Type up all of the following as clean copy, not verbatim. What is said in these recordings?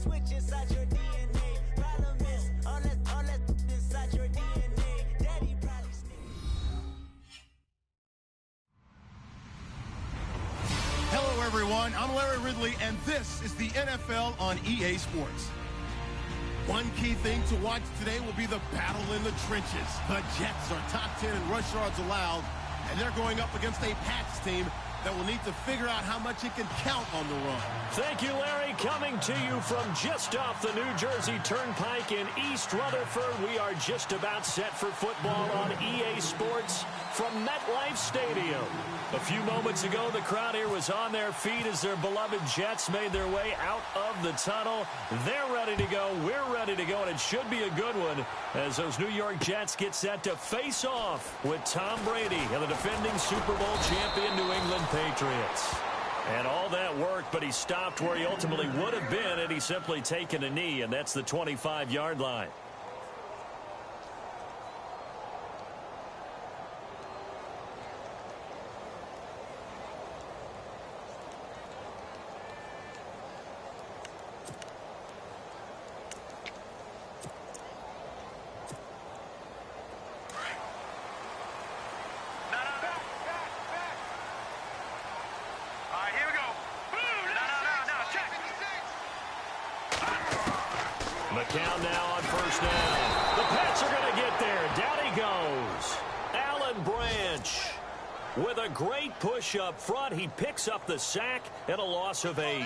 switch inside your DNA. Problem is, all that inside your DNA. Daddy probably Hello, everyone. I'm Larry Ridley, and this is the NFL on EA Sports. One key thing to watch today will be the battle in the trenches. The Jets are top 10 in rush yards allowed, and they're going up against a Pats team that will need to figure out how much it can count on the run. Thank you, Larry. Coming to you from just off the New Jersey Turnpike in East Rutherford, we are just about set for football on EA Sports from MetLife Stadium. A few moments ago, the crowd here was on their feet as their beloved Jets made their way out of the tunnel. They're ready to go. We're ready to go, and it should be a good one as those New York Jets get set to face off with Tom Brady and the defending Super Bowl champion New England Patriots. And all that worked, but he stopped where he ultimately would have been had he simply taken a knee, and that's the 25-yard line. McCown now on first down. The Pats are going to get there. Down he goes. Alan Branch with a great push up front. He picks up the sack and a loss of 8.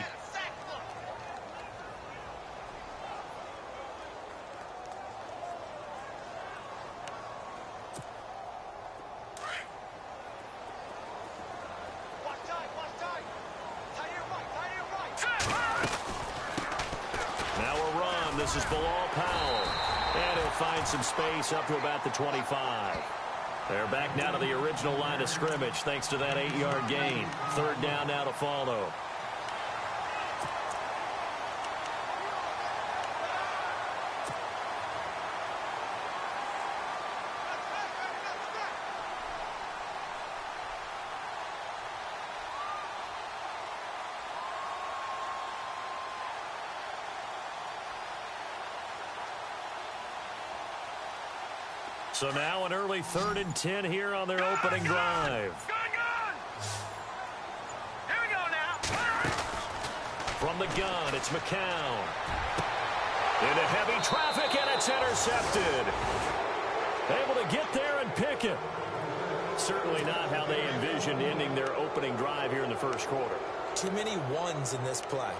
This is Bilal Powell, and he'll find some space up to about the 25. They're back now to the original line of scrimmage thanks to that 8-yard gain. Third down now to follow. So now an early 3rd and 10 here on their opening drive. Here we go now. From the gun, it's McCown. Into heavy traffic, and it's intercepted. Able to get there and pick it. Certainly not how they envisioned ending their opening drive here in the first quarter. Too many ones in this play.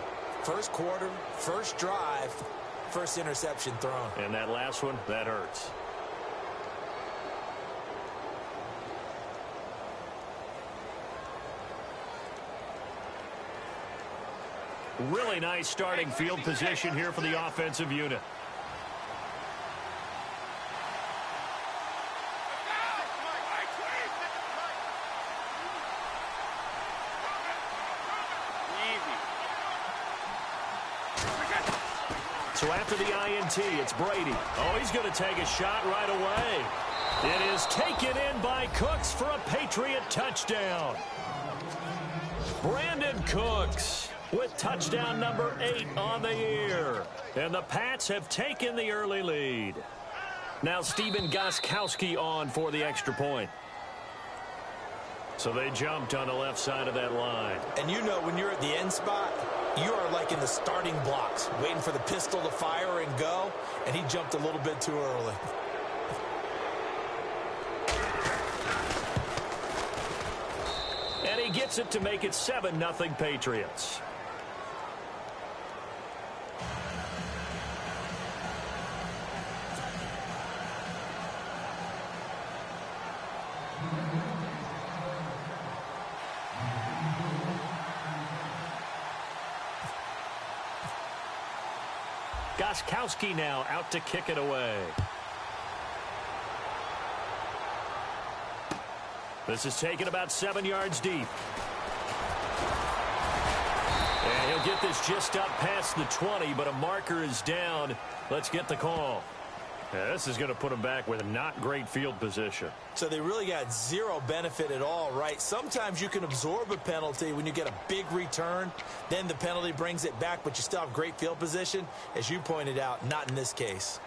First quarter, first drive, first interception thrown. And that last one, that hurts. Really nice starting field position here for the offensive unit. So after the INT, it's Brady. Oh, he's going to take a shot right away. It is taken in by Cooks for a Patriot touchdown. Brandon Cooks with touchdown number 8 on the year. And the Pats have taken the early lead. Now Steven Gostkowski on for the extra point. So they jumped on the left side of that line. And you know when you're at the end spot, you are like in the starting blocks, waiting for the pistol to fire and go, and he jumped a little bit too early. And he gets it to make it 7-0 Patriots. Gostkowski now out to kick it away. This is taken about 7 yards deep. And he'll get this just up past the 20, but a marker is down. Let's get the call. Yeah, this is going to put them back with not great field position. So they really got zero benefit at all, right? Sometimes you can absorb a penalty when you get a big return. Then the penalty brings it back, but you still have great field position. As you pointed out, not in this case.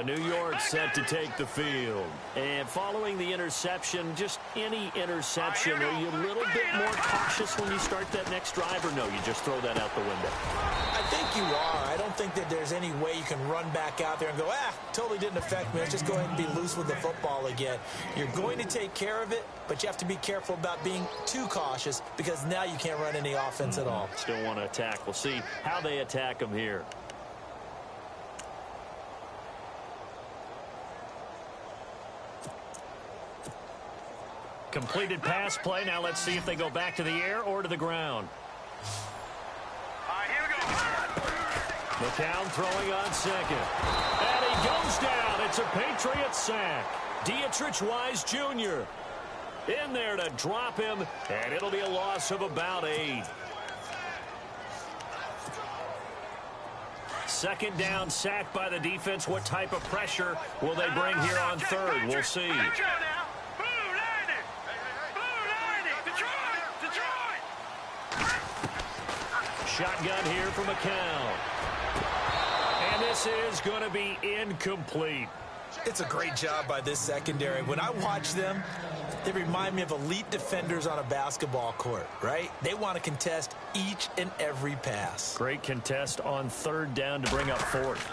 New York set to take the field. And following the interception, just any interception, are you a little bit more cautious when you start that next drive, or no, you just throw that out the window? I think you are. I don't think that there's any way you can run back out there and go, totally didn't affect me. Let's just go ahead and be loose with the football again. You're going to take care of it, but you have to be careful about being too cautious because now you can't run any offense at all. Still want to attack. We'll see how they attack them here. Completed pass play. Now let's see if they go back to the air or to the ground. All right, here we go. McCown throwing on second. And he goes down. It's a Patriot sack. Dietrich Wise Jr. in there to drop him, and it'll be a loss of about 8. Second down, sack by the defense. What type of pressure will they bring here on third? We'll see. Shotgun here for McCown. And this is going to be incomplete. It's a great job by this secondary. When I watch them, they remind me of elite defenders on a basketball court, right? They want to contest each and every pass. Great contest on third down to bring up fourth.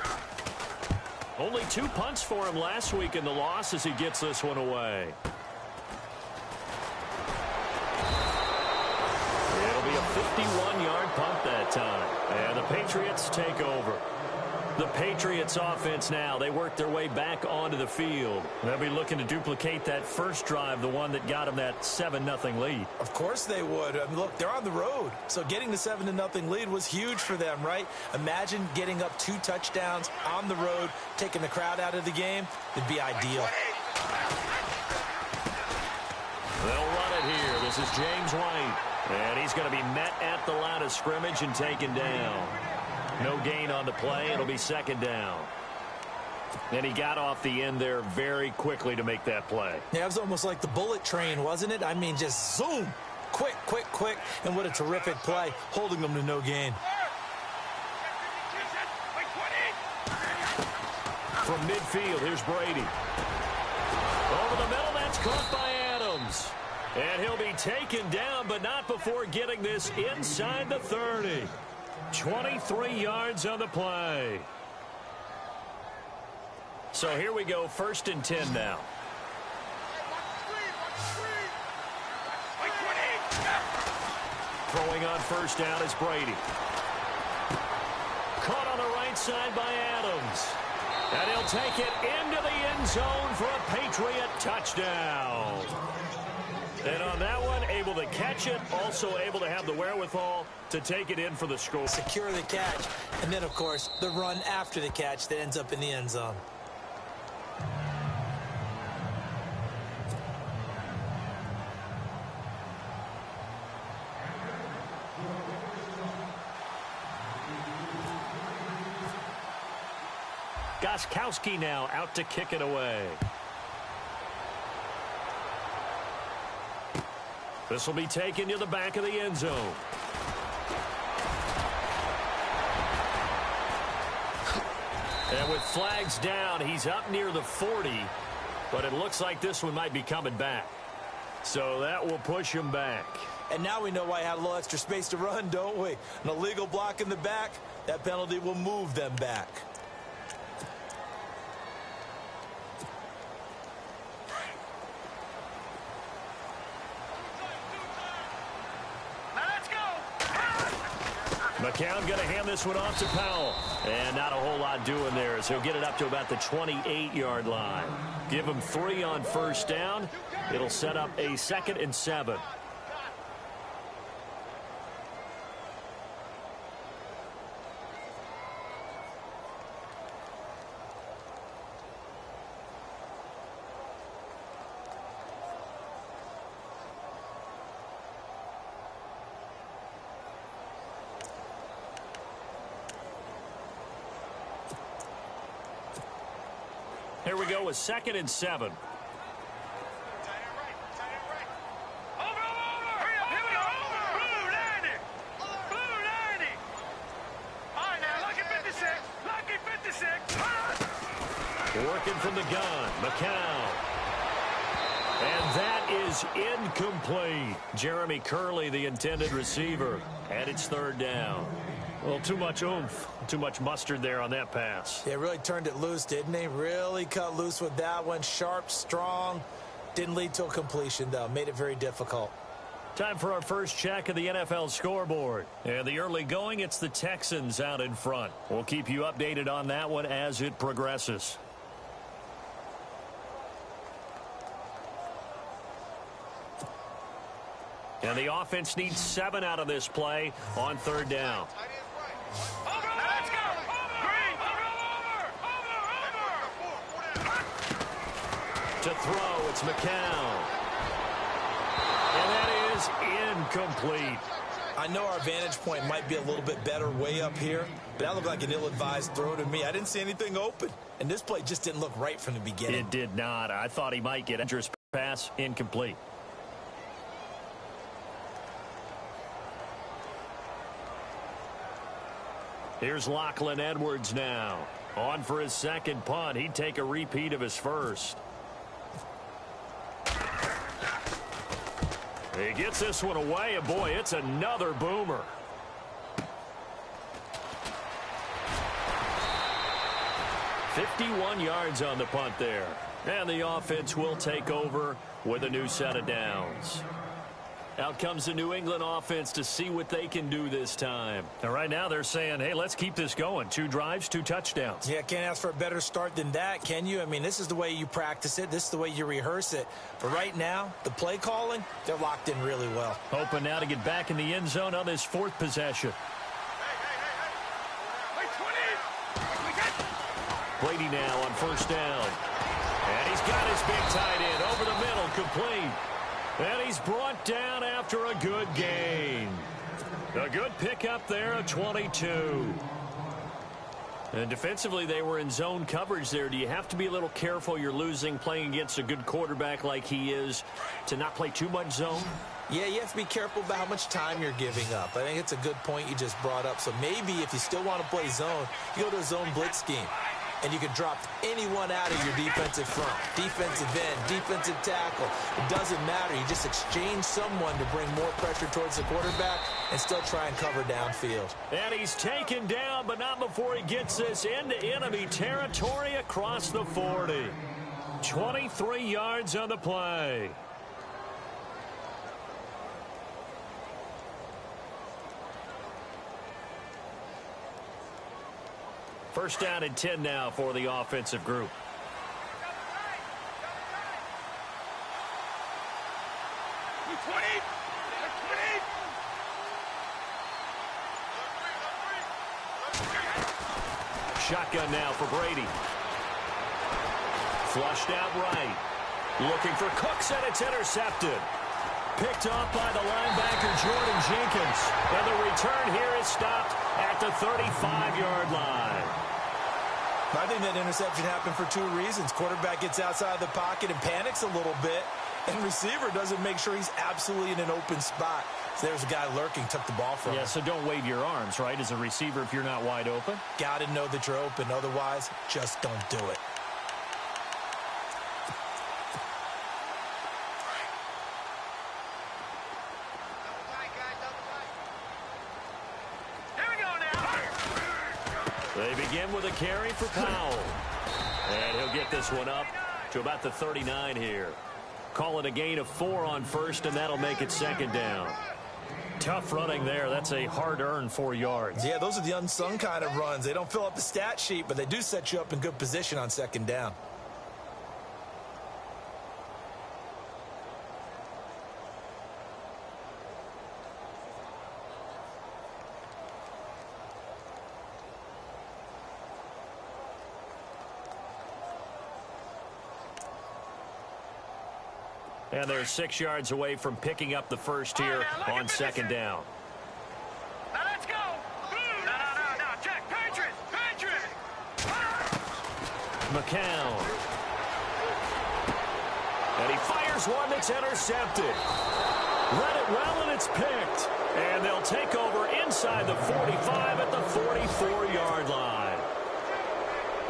Only 2 punts for him last week in the loss as he gets this one away. It'll be a 51-yard punt that time. And the Patriots take over. The Patriots offense now, they work their way back onto the field. They'll be looking to duplicate that first drive, the one that got them that 7-0 lead. Of course they would. I mean, look, they're on the road. So getting the 7-0 lead was huge for them, right? Imagine getting up 2 touchdowns on the road, taking the crowd out of the game. It'd be ideal. They'll run it here. This is James White. And he's going to be met at the line of scrimmage and taken down. No gain on the play. It'll be second down. And he got off the end there very quickly to make that play. Yeah, it was almost like the bullet train, wasn't it? I mean, just zoom. Quick, quick, quick. And what a terrific play, holding them to no gain. From midfield, here's Brady. Over the middle, that's caught by Adams. And he'll be taken down, but not before getting this inside the 30. 23 yards on the play. So here we go, 1st and 10 now. Throwing on first down is Brady. Caught on the right side by Adams. And he'll take it into the end zone for a Patriot touchdown. And on that one, able to catch it, also able to have the wherewithal to take it in for the score. Secure the catch, and then, of course, the run after the catch that ends up in the end zone. Gostkowski now out to kick it away. This will be taken to the back of the end zone. And with flags down, he's up near the 40, but it looks like this one might be coming back. So that will push him back. And now we know why I had a little extra space to run, don't we? An illegal block in the back, that penalty will move them back. McCown going to hand this one off to Powell. And not a whole lot doing there as he'll get it up to about the 28-yard line. Give him 3 on first down. It'll set up a 2nd and 7. Here we go with 2nd and 7. Working from the gun, McCown. And that is incomplete. Jeremy Curley, the intended receiver. And it's 3rd down. Well, too much oomph, too much mustard there on that pass. They really turned it loose, didn't they? Really cut loose with that one. Sharp, strong. Didn't lead to a completion, though. Made it very difficult. Time for our first check of the NFL scoreboard. And the early going, it's the Texans out in front. We'll keep you updated on that one as it progresses. And the offense needs 7 out of this play on 3rd down. Let's go! To throw, it's McCown. And that is incomplete. I know our vantage point might be a little bit better way up here, but that looked like an ill-advised throw to me. I didn't see anything open, and this play just didn't look right from the beginning. It did not. I thought he might get dangerous pass, incomplete. Here's Lachlan Edwards now. On for his 2nd punt. He'd take a repeat of his first. He gets this one away, and boy, it's another boomer. $51 yards on the punt there. And the offense will take over with a new set of downs. Out comes the New England offense to see what they can do this time. And right now they're saying, hey, let's keep this going. 2 drives, 2 touchdowns. Yeah, can't ask for a better start than that, can you? I mean, this is the way you practice it. This is the way you rehearse it. But right now, the play calling, they're locked in really well. Hoping now to get back in the end zone on this 4th possession. Brady now on 1st down. And he's got his big tight end over the middle, complete. And he's brought down after a good gain. A good pickup there at 22. And defensively, they were in zone coverage there. Do you have to be a little careful? You're losing playing against a good quarterback like he is to not play too much zone? Yeah, you have to be careful about how much time you're giving up. I think it's a good point you just brought up. So maybe if you still want to play zone, you go to a zone blitz scheme. And you can drop anyone out of your defensive front. Defensive end, defensive tackle. It doesn't matter. You just exchange someone to bring more pressure towards the quarterback and still try and cover downfield. And he's taken down, but not before he gets this into enemy territory across the 40. 23 yards on the play. First down and 10 now for the offensive group. Shotgun now for Brady. Flushed out right. Looking for Cooks, and it's intercepted. Picked off by the linebacker, Jordan Jenkins. And the return here is stopped at the 35-yard line. I think that interception happened for 2 reasons. Quarterback gets outside of the pocket and panics a little bit, and receiver doesn't make sure he's absolutely in an open spot. So there's a guy lurking, took the ball from him. Yeah, so don't wave your arms, right, as a receiver if you're not wide open? Got to know that you're open. Otherwise, just don't do it. They begin with a carry for Powell. And he'll get this one up to about the 39 here. Call it a gain of 4 on first, and that'll make it 2nd down. Tough running there. That's a hard-earned 4 yards. Yeah, those are the unsung kind of runs. They don't fill up the stat sheet, but they do set you up in good position on 2nd down. And they're 6 yards away from picking up the first here on 2nd down. Now let's go. No. Check. Patriots. McCown Here's one that's intercepted. Read it well, and it's picked. And they'll take over inside the 45 at the 44-yard line.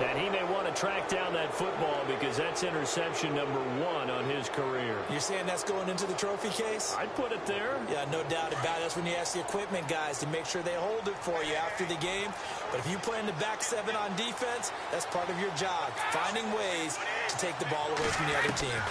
And he may want to track down that football because that's interception number 1 on his career. You're saying that's going into the trophy case? I'd put it there. Yeah, no doubt about it. That's when you ask the equipment guys to make sure they hold it for you after the game. But if you play in the back 7 on defense, that's part of your job, finding ways to take the ball away from the other team.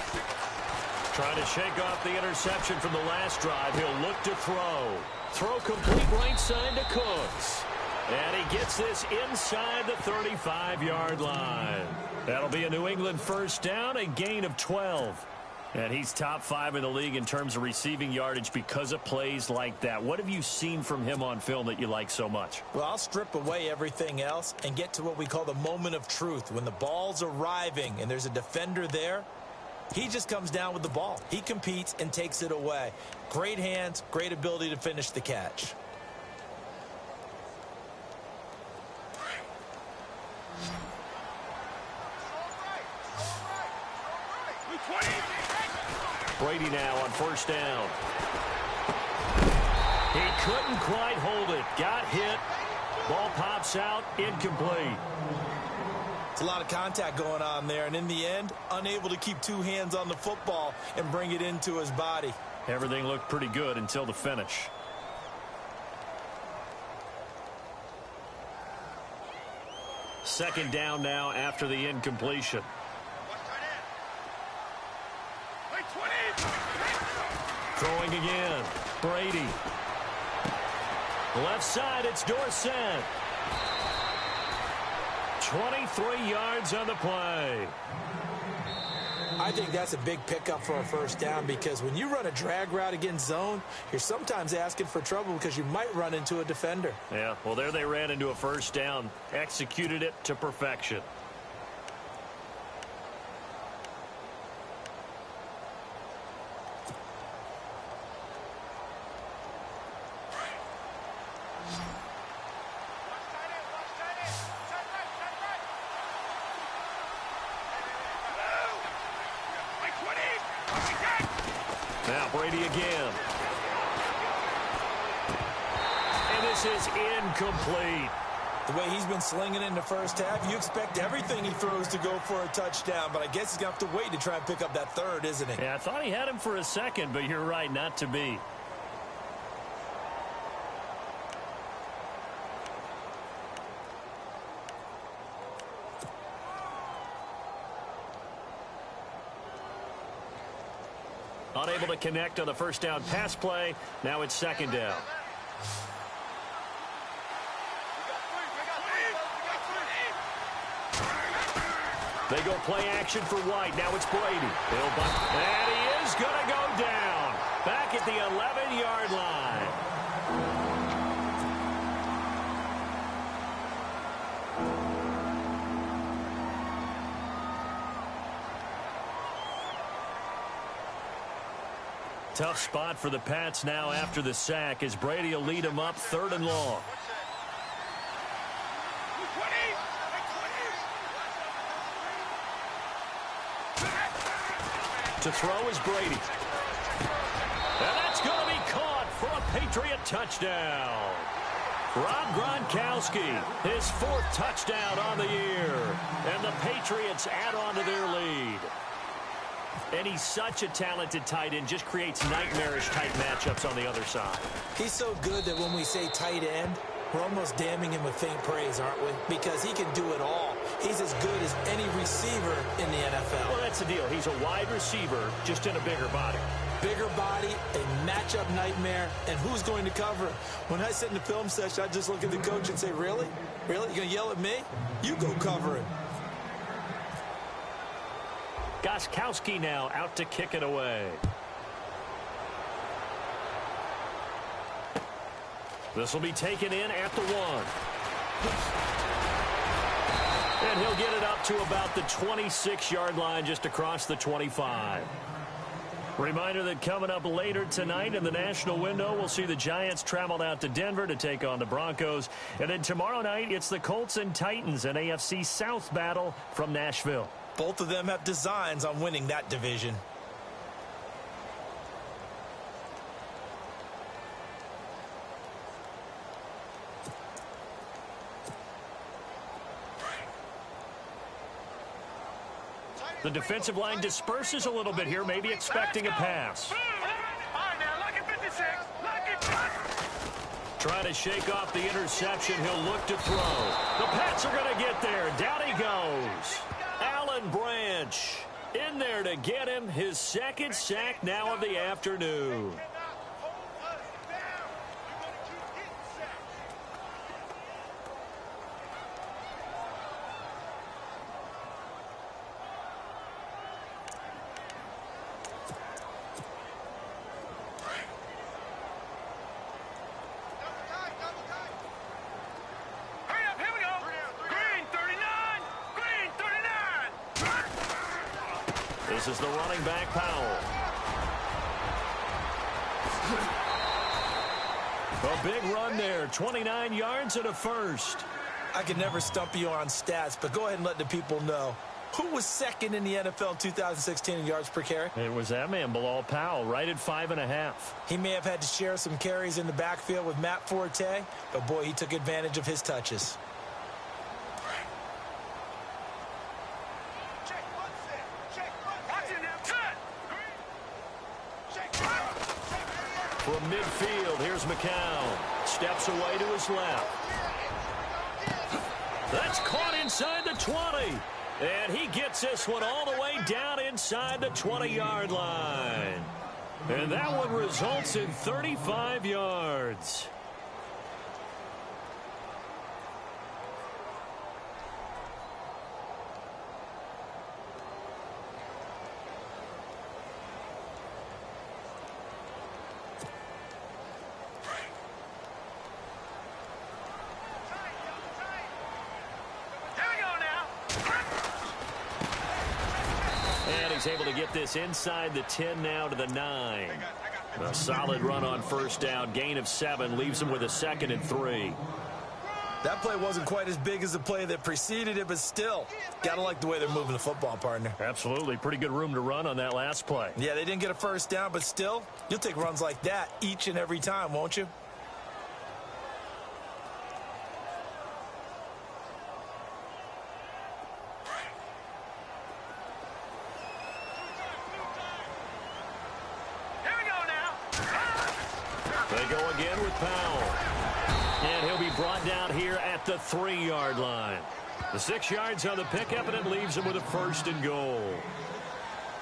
Trying to shake off the interception from the last drive. He'll look to throw. Throw complete right side to Cooks. And he gets this inside the 35-yard line. That'll be a New England first down, a gain of 12. And he's top 5 in the league in terms of receiving yardage because of plays like that. What have you seen from him on film that you like so much? Well, I'll strip away everything else and get to what we call the moment of truth. When the ball's arriving and there's a defender there, he just comes down with the ball. He competes and takes it away. Great hands, great ability to finish the catch. Brady now on first down. He couldn't quite hold it. Got hit. Ball pops out. Incomplete. It's a lot of contact going on there, and in the end, unable to keep 2 hands on the football and bring it into his body. Everything looked pretty good until the finish. Second down now after the incompletion. Throwing again. Brady. Left side, it's Dorsett. 23 yards on the play. I think that's a big pickup for a first down because when you run a drag route against zone, you're sometimes asking for trouble because you might run into a defender. Yeah, well, there they ran into a first down. Executed it to perfection. Now Brady again. And this is incomplete. The way he's been slinging in the first half, you expect everything he throws to go for a touchdown, but I guess he's going to have to wait to try and pick up that third, isn't he? Yeah, I thought he had him for a second, but you're right, not to be. Unable to connect on the first down pass play. Now it's second down. They go play action for White. Now it's Brady. And he is going to go down. Back at the 11-yard line. Tough spot for the Pats now after the sack as Brady will lead them up 3rd and long. To throw is Brady. And that's going to be caught for a Patriot touchdown. Rob Gronkowski, his 4th touchdown on the year. And the Patriots add on to their lead. And he's such a talented tight end, just creates nightmarish-type matchups on the other side. He's so good that when we say tight end, we're almost damning him with faint praise, aren't we? Because he can do it all. He's as good as any receiver in the NFL. Well, that's the deal. He's a wide receiver, just in a bigger body. Bigger body, a matchup nightmare, and who's going to cover him? When I sit in the film session, I just look at the coach and say, really? Really? You're going to yell at me? You go cover him. Gronkowski now out to kick it away. This will be taken in at the 1. And he'll get it up to about the 26-yard line just across the 25. Reminder that coming up later tonight in the national window, we'll see the Giants travel out to Denver to take on the Broncos. And then tomorrow night, it's the Colts and Titans, an AFC South battle from Nashville. Both of them have designs on winning that division. The defensive line disperses a little bit here, maybe expecting a pass. All right, now, look at 56. Look at... Trying to shake off the interception. He'll look to throw. The Pats are going to get there. Down he goes. Alan Branch in there to get him his second sack now of the afternoon. This is the running back, Powell. A big run there, 29 yards and a first. I can never stump you on stats, but go ahead and let the people know. Who was second in the NFL 2016 in yards per carry? It was that man, Bilal Powell, right at 5.5. He may have had to share some carries in the backfield with Matt Forte, but boy, he took advantage of his touches. From midfield, here's McCown. Steps away to his left. That's caught inside the 20. And he gets this one all the way down inside the 20-yard line. And that one results in 35 yards. He's able to get this inside the 10 now to the 9. A solid run on first down. Gain of 7 leaves him with a 2nd and 3. That play wasn't quite as big as the play that preceded it, but still, gotta like the way they're moving the football, partner. Absolutely. Pretty good room to run on that last play. Yeah, they didn't get a first down, but still, you'll take runs like that each and every time, won't you? The 3-yard line. The 6 yards on the pickup, and it leaves him with a 1st and goal.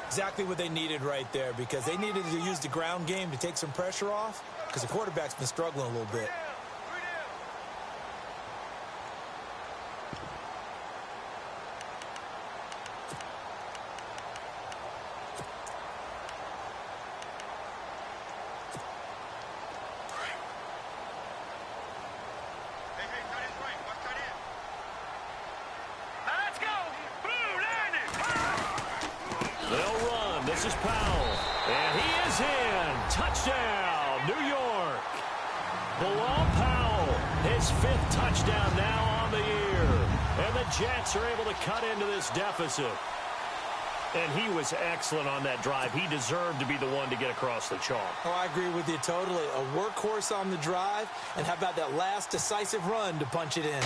Exactly what they needed right there, because they needed to use the ground game to take some pressure off, because the quarterback's been struggling a little bit. This is Powell, and he is in. Touchdown, New York. Bilal Powell, his 5th touchdown now on the year. And the Jets are able to cut into this deficit. And he was excellent on that drive. He deserved to be the one to get across the chalk. Oh, I agree with you totally. A workhorse on the drive, and how about that last decisive run to punch it in?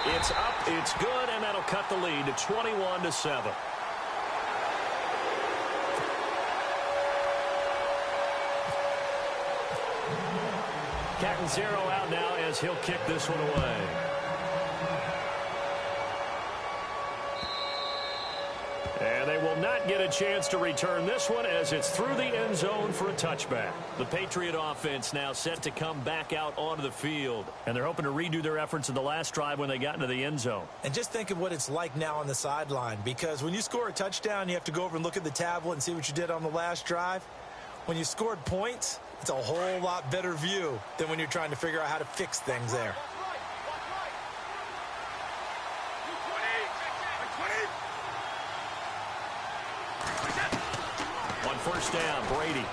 It's up, it's good, and that'll cut the lead to 21-7. Catanzaro out now as he'll kick this one away. And they will not get a chance to return this one as it's through the end zone for a touchback. The Patriot offense now set to come back out onto the field. And they're hoping to redo their efforts in the last drive when they got into the end zone. And just think of what it's like now on the sideline, because when you score a touchdown, you have to go over and look at the tablet and see what you did on the last drive. When you scored points, it's a whole lot better view than when you're trying to figure out how to fix things there. First down, Brady.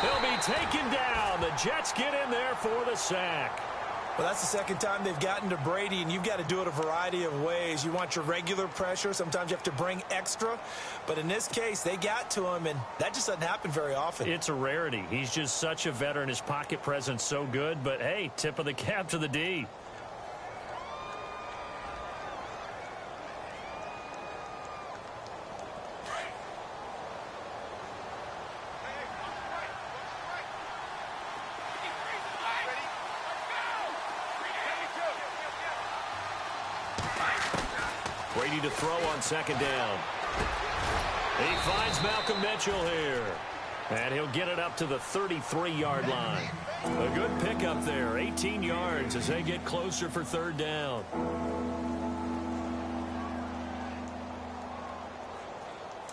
He'll be taken down. The Jets get in there for the sack. Well, that's the second time they've gotten to Brady, and you've got to do it a variety of ways. You want your regular pressure. Sometimes you have to bring extra. But in this case, they got to him, and that just doesn't happen very often. It's a rarity. He's just such a veteran. His pocket presence so good. But, hey, tip of the cap to the D. Brady to throw on second down. He finds Malcolm Mitchell here. And he'll get it up to the 33-yard line. A good pickup there, 18 yards as they get closer for third down.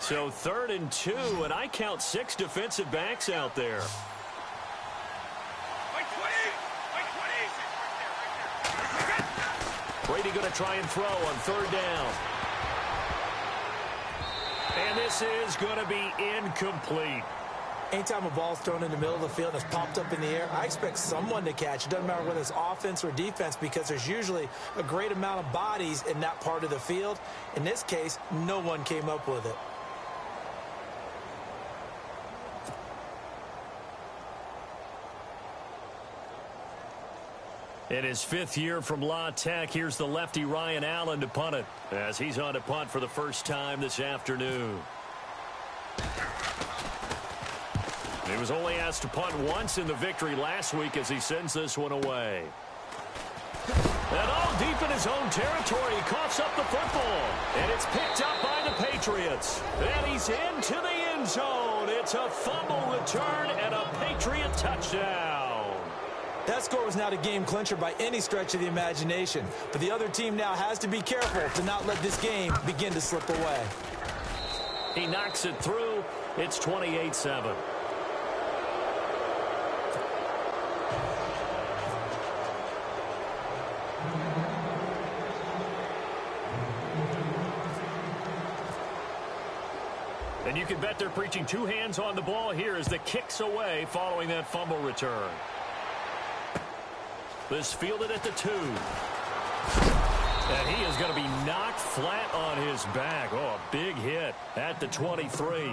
So 3rd and 2, and I count 6 defensive backs out there. Brady going to try and throw on third down. And this is going to be incomplete. Anytime a ball's thrown in the middle of the field and it's popped up in the air, I expect someone to catch. It doesn't matter whether it's offense or defense because there's usually a great amount of bodies in that part of the field. In this case, no one came up with it. In his 5th year from La Tech, here's the lefty Ryan Allen to punt it as he's on to punt for the first time this afternoon. He was only asked to punt once in the victory last week as he sends this one away. And all deep in his own territory, he coughs up the football. And it's picked up by the Patriots. And he's into the end zone. It's a fumble return and a Patriot touchdown. That score was not a game clincher by any stretch of the imagination. But the other team now has to be careful to not let this game begin to slip away. He knocks it through. It's 28-7. And you can bet they're preaching 2 hands on the ball here as the kick's away following that fumble return. This fielded at the 2. And he is going to be knocked flat on his back. Oh, a big hit at the 23.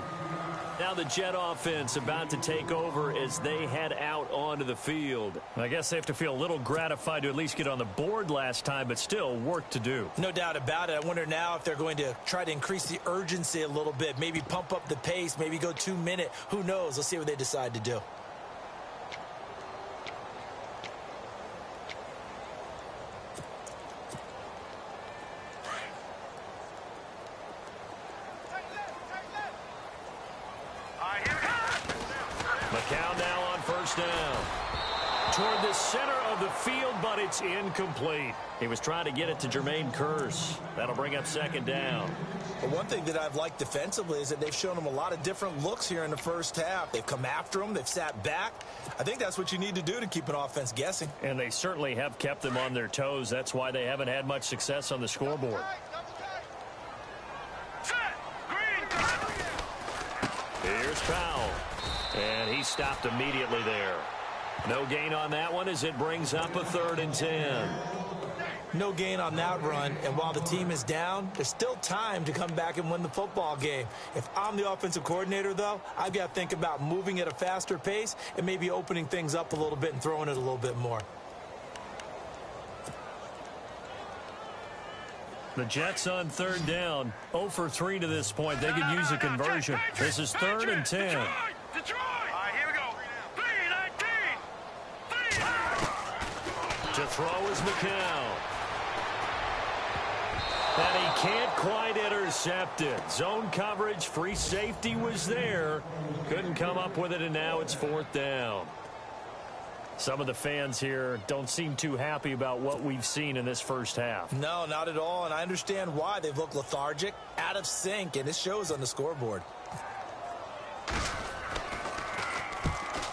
Now the Jet offense about to take over as they head out onto the field. I guess they have to feel a little gratified to at least get on the board last time, but still work to do. No doubt about it. I wonder now if they're going to try to increase the urgency a little bit, maybe pump up the pace, maybe go 2-minute. Who knows? Let's see what they decide to do. McCown now on first down. Toward the center of the field, but it's incomplete. He was trying to get it to Jermaine Kearse. That'll bring up second down. But one thing that I've liked defensively is that they've shown him a lot of different looks here in the first half. They've come after him. They've sat back. I think that's what you need to do to keep an offense guessing. And they certainly have kept them on their toes. That's why they haven't had much success on the scoreboard. Here's Powell. And he stopped immediately there. No gain on that one as it brings up a 3rd and 10. No gain on that run, and while the team is down, there's still time to come back and win the football game. If I'm the offensive coordinator, though, I've got to think about moving at a faster pace and maybe opening things up a little bit and throwing it a little bit more. The Jets on 3rd down, 0 for 3 to this point. They could use a conversion. This is 3rd and 10. Detroit! All right, here we go. 3-19. To throw is McCown. And he can't quite intercept it. Zone coverage, free safety was there. Couldn't come up with it, and now it's 4th down. Some of the fans here don't seem too happy about what we've seen in this first half. No, not at all, and I understand why. They've looked lethargic, out of sync, and it shows on the scoreboard.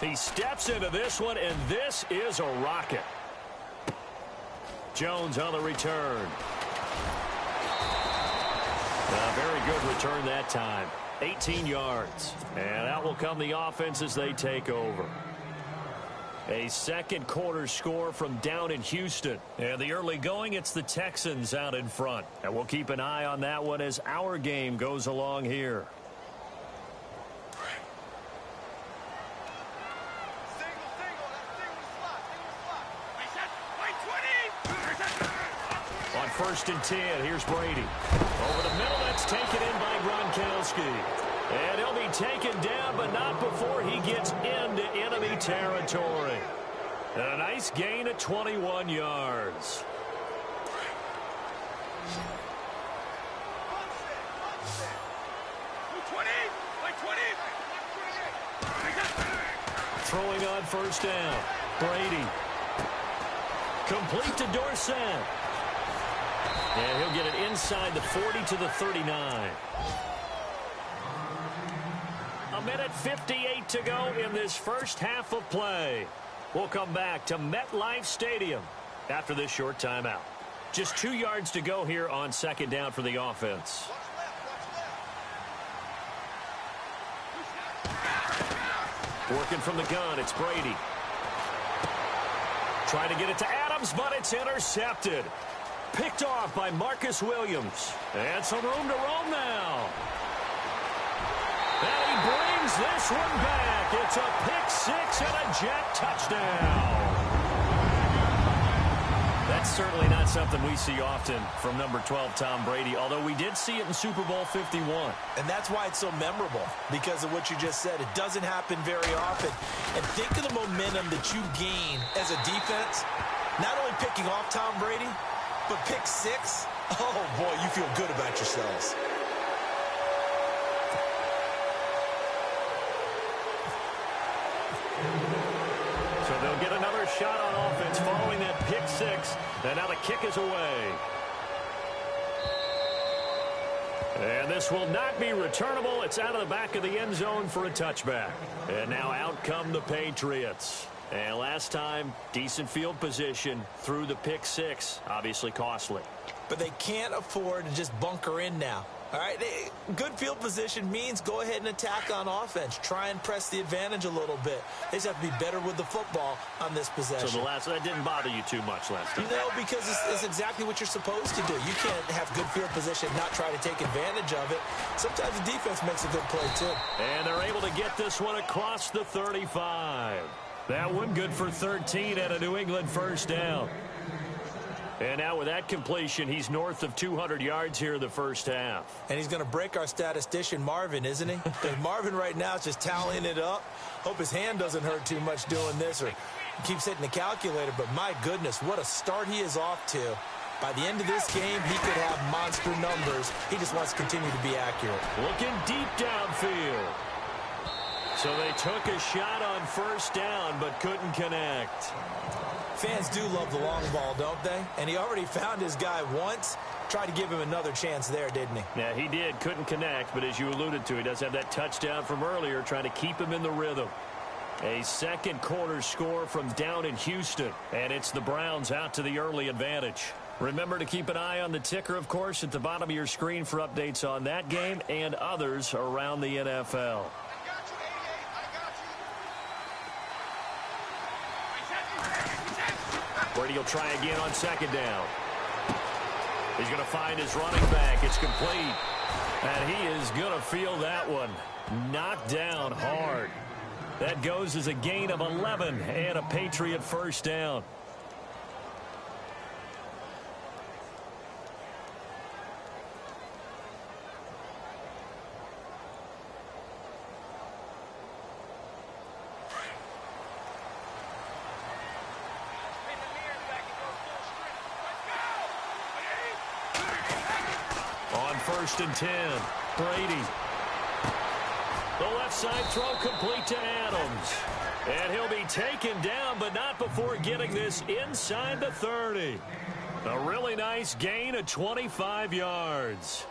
He steps into this one, and this is a rocket. Jones on the return. A very good return that time. 18 yards. And out will come the offense as they take over. A second quarter score from down in Houston. And the early going, it's the Texans out in front. And we'll keep an eye on that one as our game goes along here. On 1st and 10, here's Brady. Over the middle, that's taken in by Gronkowski. And he'll be taken down, but not before he gets into enemy territory. And a nice gain at 21 yards. throwing on first down. Brady. Complete to Dorsett. And he'll get it inside the 40 to the 39. A minute 58 to go in this first half of play. We'll come back to MetLife Stadium after this short timeout. Just 2 yards to go here on second down for the offense. Working from the gun, it's Brady. Trying to get it to Adams, but it's intercepted. Picked off by Marcus Williams. And some room to roam now. And he brings this one back. It's a pick-6 and a Jet touchdown. That's certainly not something we see often from number 12, Tom Brady, although we did see it in Super Bowl 51. And that's why it's so memorable, because of what you just said. It doesn't happen very often. And think of the momentum that you gain as a defense, not only picking off Tom Brady, but pick-6. Oh, boy, you feel good about yourselves. So they'll get another shot on offense following that pick-6. And now the kick is away. And this will not be returnable. It's out of the back of the end zone for a touchback. And now out come the Patriots. And last time, decent field position through the pick-6. Obviously costly. But they can't afford to just bunker in now. All right, good field position means go ahead and attack on offense. Try and press the advantage a little bit. They just have to be better with the football on this possession. So that didn't bother you too much last time. You know, because it's exactly what you're supposed to do. You can't have good field position and not try to take advantage of it. Sometimes the defense makes a good play, too. And they're able to get this one across the 35. That one good for 13 at a New England first down. And now with that completion, he's north of 200 yards here in the first half. And he's going to break our statistician, Marvin, isn't he? Because Marvin right now is just tallying it up. Hope his hand doesn't hurt too much doing this, or keeps hitting the calculator. But my goodness, what a start he is off to. By the end of this game, he could have monster numbers. He just wants to continue to be accurate. Looking deep downfield. So they took a shot on first down, but couldn't connect. Fans do love the long ball, don't they? And he already found his guy once. Tried to give him another chance there, didn't he? Yeah, he did. Couldn't connect, but as you alluded to, he does have that touchdown from earlier, trying to keep him in the rhythm. A second quarter score from down in Houston, and it's the Browns out to the early advantage. Remember to keep an eye on the ticker, of course, at the bottom of your screen for updates on that game and others around the NFL. Brady will try again on second down. He's going to find his running back. It's complete. And he is going to feel that one. Knocked down hard. That goes as a gain of 11 and a Patriot first down. First and 10. Brady. The left side throw complete to Adams. And he'll be taken down, but not before getting this inside the 30. A really nice gain of 25 yards.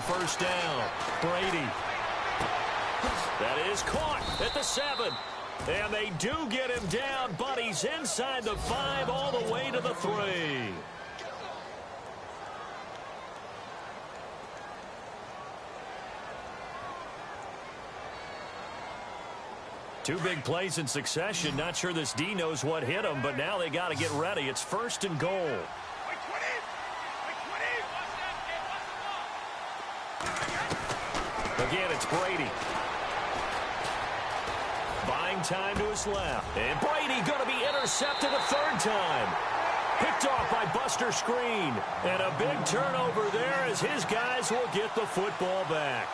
First down, Brady. That is caught at the 7. And they do get him down, but he's inside the 5 all the way to the 3. Two big plays in succession. Not sure this D knows what hit him, but now they got to get ready. It's first and goal. Again, it's Brady. Buying time to his left. And Brady going to be intercepted a third time. Picked off by Buster Screen. And a big turnover there as his guys will get the football back.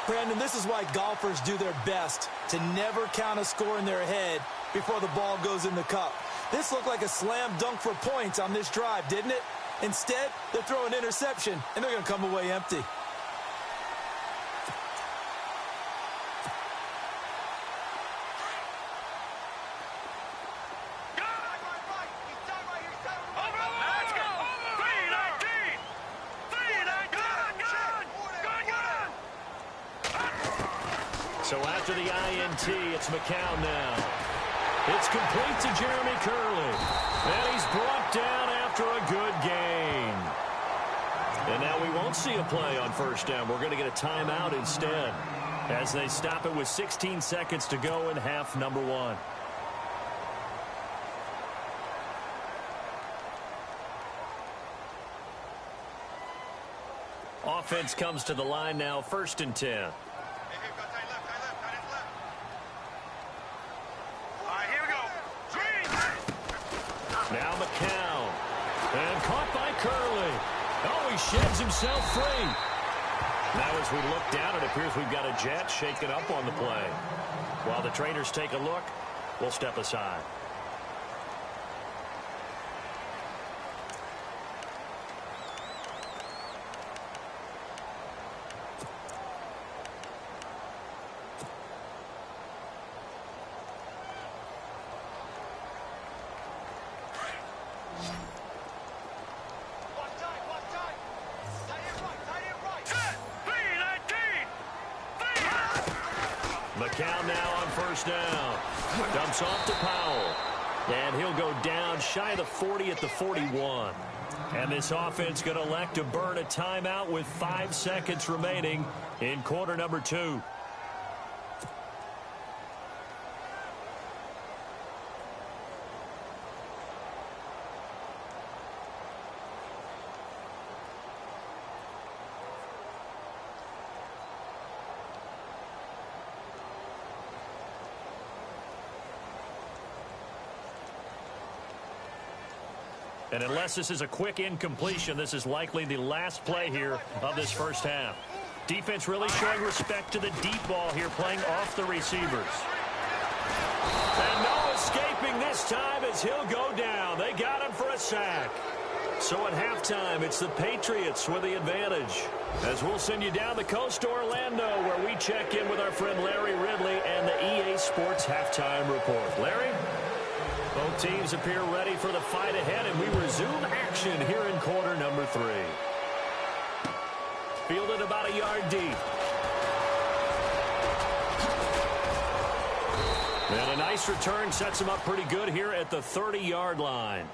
Brandon, this is why golfers do their best to never count a score in their head before the ball goes in the cup. This looked like a slam dunk for points on this drive, didn't it? Instead, they're throwing interception, and they're going to come away empty. So after the INT, it's McCown now. It's complete to Jeremy Curley. And he's brought down after a good gain. And now we won't see a play on first down. We're going to get a timeout instead as they stop it with 16 seconds to go in half number one. Offense comes to the line now, 1st and 10. Now McCown. And caught by Curley. Oh, he sheds himself free. Now as we look down, it appears we've got a jet shaken up on the play. While the trainers take a look, we'll step aside. McCown now on first down. Dumps off to Powell. And he'll go down shy of the 40 at the 41. And this offense going to elect to burn a timeout with 5 seconds remaining in quarter number 2. And unless this is a quick incompletion, this is likely the last play here of this first half. Defense really showing respect to the deep ball here, playing off the receivers. And no escaping this time as he'll go down. They got him for a sack. So at halftime, it's the Patriots with the advantage. As we'll send you down the coast to Orlando, where we check in with our friend Larry Ridley and the EA Sports Halftime Report. Larry? Both teams appear ready for the fight ahead, and we resume action here in quarter number 3. Fielded about a yard deep. And a nice return sets him up pretty good here at the 30-yard line.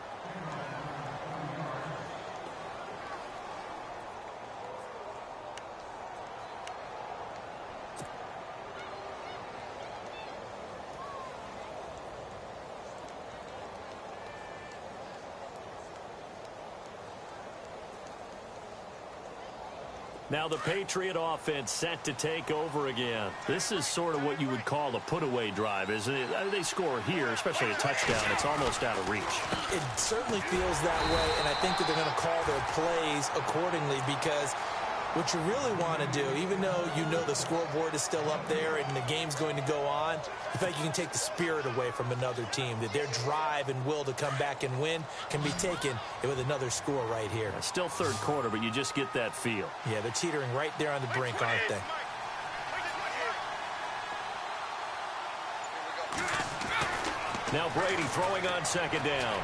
Now the Patriot offense set to take over again. This is sort of what you would call a put-away drive, isn't it? They score here, especially a touchdown. It's almost out of reach. It certainly feels that way, and I think that they're going to call their plays accordingly because what you really want to do, even though you know the scoreboard is still up there and the game's going to go on, you feel like you can take the spirit away from another team, that their drive and will to come back and win can be taken with another score right here. Still third quarter, but you just get that feel. Yeah, they're teetering right there on the brink, aren't they? Now Brady throwing on second down.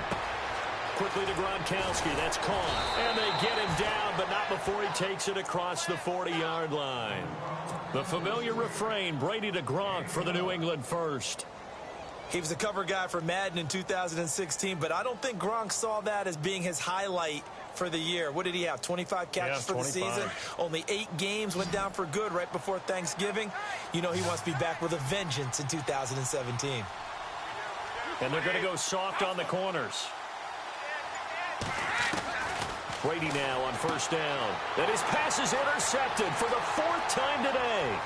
Quickly to Gronkowski. That's caught. And they get him down, but not before he takes it across the 40-yard line. The familiar refrain, Brady to Gronk for the New England first. He was the cover guy for Madden in 2016, but I don't think Gronk saw that as being his highlight for the year. What did he have, 25 catches for the season? Only 8 games, went down for good right before Thanksgiving. You know he wants to be back with a vengeance in 2017. And they're going to go soft on the corners. Brady now on first down. And his pass is intercepted for the 4th time today.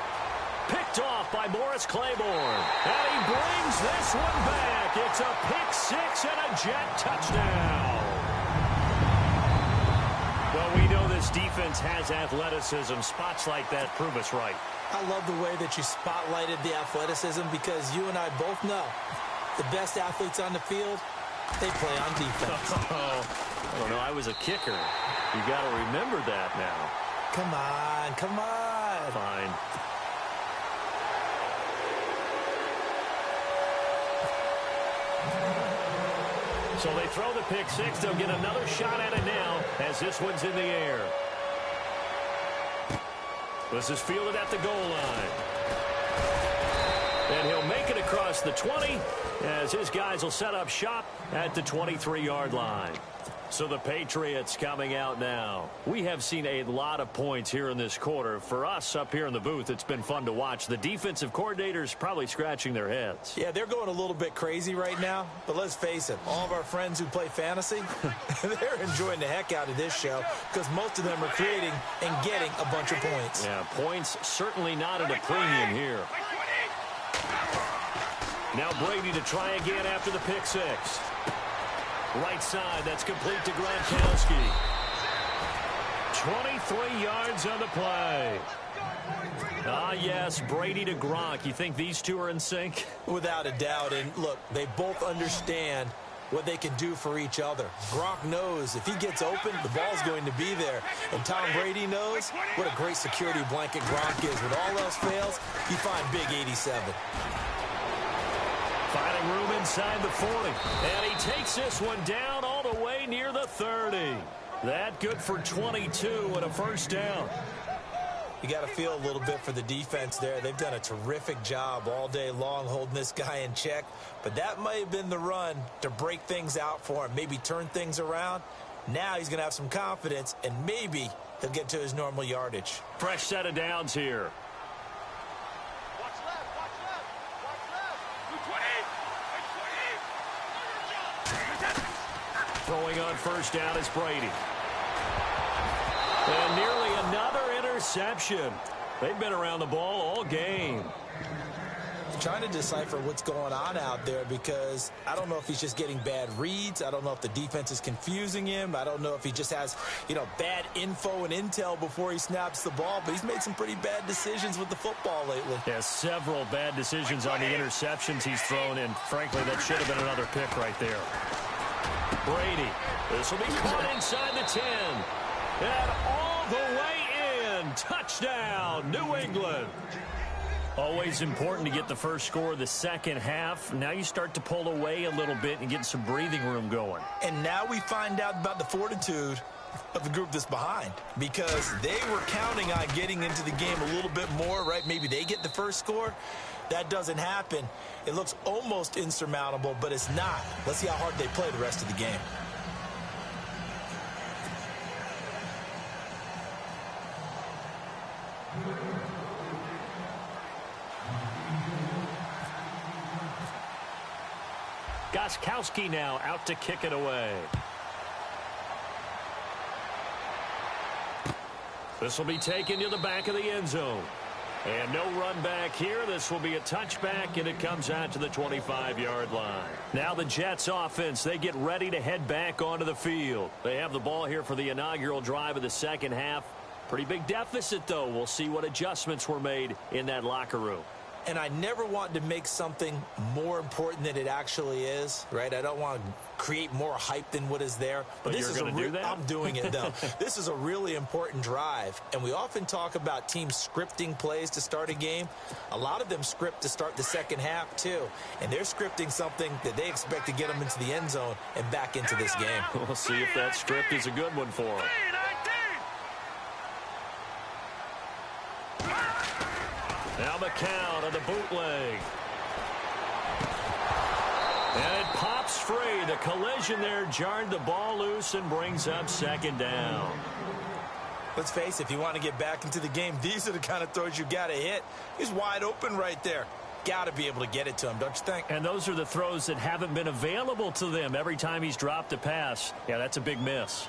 Picked off by Morris Claiborne. And he brings this one back. It's a pick 6 and a Jet touchdown. Well, we know this defense has athleticism. Spots like that prove us right. I love the way that you spotlighted the athleticism because you and I both know the best athletes on the field, they play on defense. I don't know. I was a kicker. You got to remember that now. Come on, come on. Fine. So they throw the pick six. They'll get another shot at it now as this one's in the air. This is fielded at the goal line. And he'll make it across the 20 as his guys will set up shop at the 23-yard line. So the Patriots coming out now. We have seen a lot of points here in this quarter. For us up here in the booth, it's been fun to watch. The defensive coordinators probably scratching their heads. Yeah, they're going a little bit crazy right now. But let's face it, all of our friends who play fantasy, they're enjoying the heck out of this show because most of them are creating and getting a bunch of points. Yeah, points certainly not at a premium here. Now Brady to try again after the pick six. Right side, that's complete to Gronkowski. 23 yards on the play. Ah, yes, Brady to Gronk. You think these two are in sync? Without a doubt. And look, they both understand what they can do for each other. Gronk knows if he gets open, the ball's going to be there. And Tom Brady knows what a great security blanket Gronk is. When all else fails, you find big 87. Finding room inside the 40. And he takes this one down all the way near the 30. That good for 22 and a first down. You got to feel a little bit for the defense there. They've done a terrific job all day long holding this guy in check. But that might have been the run to break things out for him, maybe turn things around. Now he's going to have some confidence, and maybe he'll get to his normal yardage. Fresh set of downs here. Throwing on first down is Brady. And nearly another interception. They've been around the ball all game. Trying to decipher what's going on out there because I don't know if he's just getting bad reads. I don't know if the defense is confusing him. I don't know if he just has, bad info and intel before he snaps the ball. But he's made some pretty bad decisions with the football lately. Yeah, several bad decisions on the interceptions he's thrown. And frankly, that should have been another pick right there. Brady. This will be caught inside the 10. And all the way in. Touchdown, New England. Always important to get the first score of the second half. Now you start to pull away a little bit and get some breathing room going. And now we find out about the fortitude of the group that's behind because they were counting on getting into the game a little bit more, right? Maybe they get the first score. That doesn't happen. It looks almost insurmountable, but it's not. Let's see how hard they play the rest of the game. Gostkowski now out to kick it away. This will be taken to the back of the end zone. And no run back here. This will be a touchback, and it comes out to the 25-yard line. Now the Jets offense, they get ready to head back onto the field. They have the ball here for the inaugural drive of the second half. Pretty big deficit, though. We'll see what adjustments were made in that locker room. And I never want to make something more important than it actually is, right? I don't want to create more hype than what is there. But this you're going to do that? I'm doing it, though. This is a really important drive. And we often talk about teams scripting plays to start a game. A lot of them script to start the second half, too. And they're scripting something that they expect to get them into the end zone and back into this game. We'll see if that script is a good one for them. Now the count of the bootleg. And it pops free. The collision there jarred the ball loose and brings up second down. Let's face it, if you want to get back into the game, these are the kind of throws you got to hit. He's wide open right there. Got to be able to get it to him, don't you think? And those are the throws that haven't been available to them every time he's dropped a pass. Yeah, that's a big miss.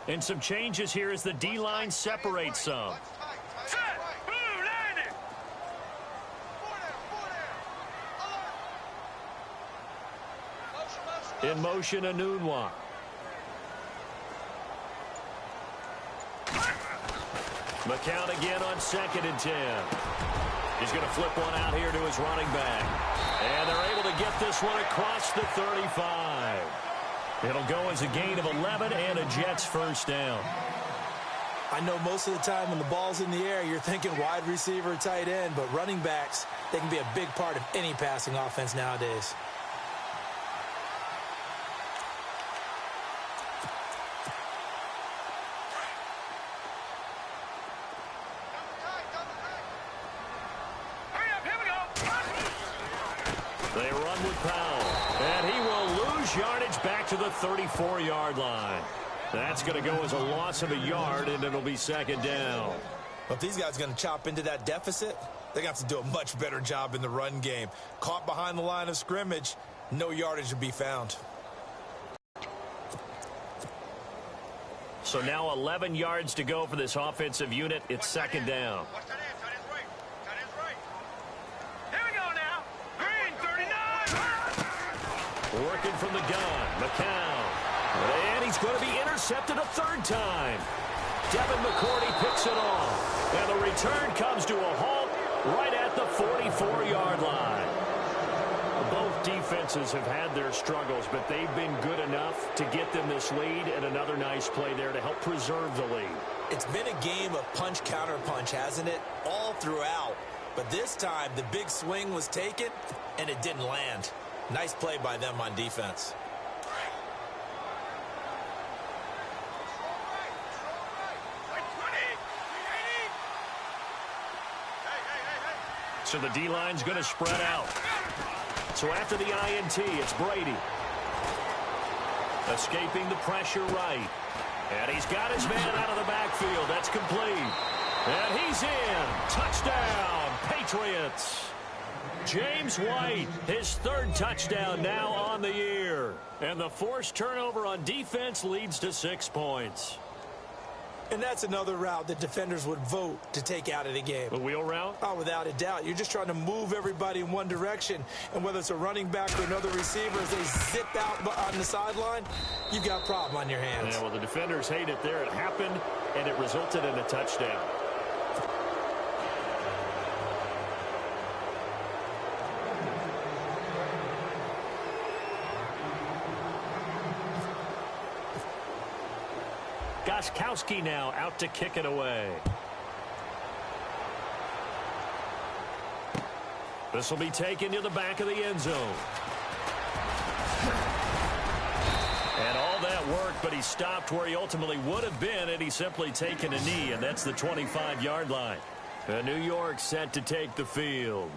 And some changes here as the D-line separates some. In motion, Anunwa. McCown again on 2nd and 10. He's going to flip one out here to his running back. And they're able to get this one across the 35. It'll go as a gain of 11 and a Jets first down. I know most of the time when the ball's in the air, you're thinking wide receiver, tight end, but running backs, they can be a big part of any passing offense nowadays. They run with Powell, and he will lose yardage back to the 34-yard line. That's going to go as a loss of a yard, and it'll be 2nd down. But if these guys are going to chop into that deficit, they're going to have to do a much better job in the run game. Caught behind the line of scrimmage, no yardage to be found. So now 11 yards to go for this offensive unit. It's 2nd down. Working from the gun, McCown. And he's going to be intercepted a 3rd time. Devin McCourty picks it off. And the return comes to a halt right at the 44-yard line. Both defenses have had their struggles, but they've been good enough to get them this lead, and another nice play there to help preserve the lead. It's been a game of punch-counter-punch, hasn't it? All throughout. But this time, the big swing was taken, and it didn't land. Nice play by them on defense. So the D-line's going to spread out. So after the INT, it's Brady. Escaping the pressure right. And he's got his man out of the backfield. That's complete. And he's in. Touchdown, Patriots. James White, his 3rd touchdown now on the year. And the forced turnover on defense leads to 6 points. And that's another route that defenders would vote to take out of the game. A wheel route? Oh, without a doubt. You're just trying to move everybody in one direction. And whether it's a running back or another receiver, as they zip out on the sideline, you've got a problem on your hands. Yeah, well, the defenders hate it there. It happened, and it resulted in a touchdown. Gostkowski now out to kick it away. This will be taken to the back of the end zone. And all that work, but he stopped where he ultimately would have been had he simply taken a knee, and that's the 25-yard line. And New York set to take the field.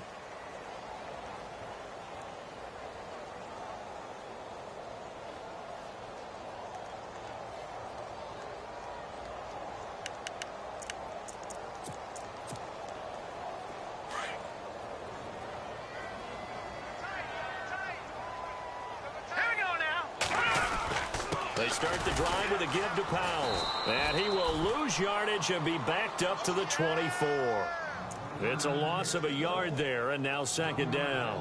They start the drive with a give to Powell. And he will lose yardage and be backed up to the 24. It's a loss of a yard there, and now 2nd down.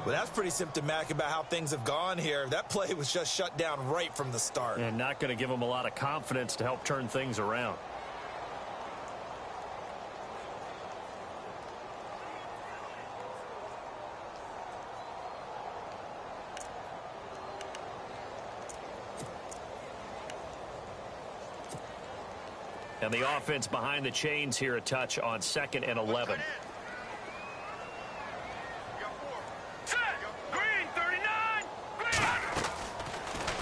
Well, that's pretty symptomatic about how things have gone here. That play was just shut down right from the start. And not going to give him a lot of confidence to help turn things around. And the offense behind the chains here a touch on 2nd and 11. Green, 39. Green.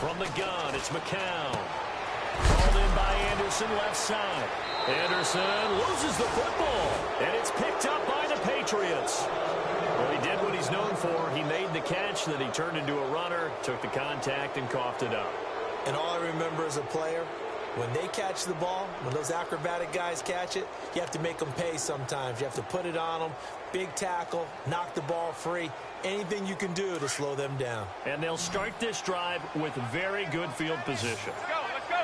From the gun, it's McCown. Called in by Anderson, left side. Anderson loses the football, and it's picked up by the Patriots. Well, he did what he's known for. He made the catch, then he turned into a runner, took the contact, and coughed it up. And all I remember as a player, when they catch the ball, when those acrobatic guys catch it, you have to make them pay sometimes. You have to put it on them, big tackle, knock the ball free, anything you can do to slow them down. And they'll start this drive with very good field position. Let's go, let's go.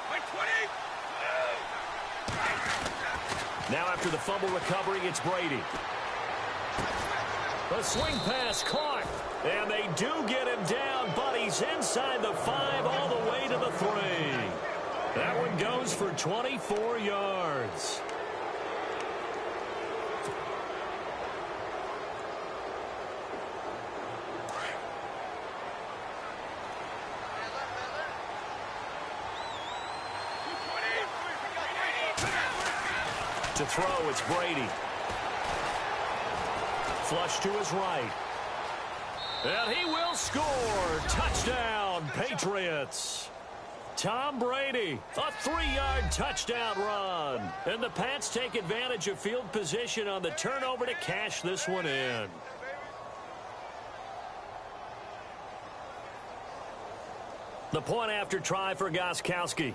Like 20. Now after the fumble recovery, it's Brady. The swing pass caught. And they do get him down, but he's inside the 5 all the way to the 3. That one goes for 24 yards. To throw, it's Brady. Flush to his right. And he will score. Touchdown, Patriots. Tom Brady, a 3-yard touchdown run. And the Pats take advantage of field position on the turnover to cash this one in. The point after try for Gostkowski.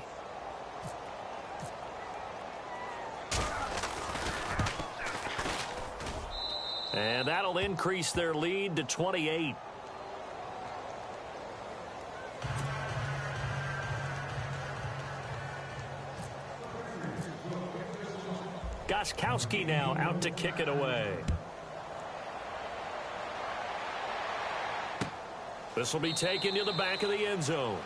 And that'll increase their lead to 28. Gostkowski now out to kick it away. This will be taken to the back of the end zone.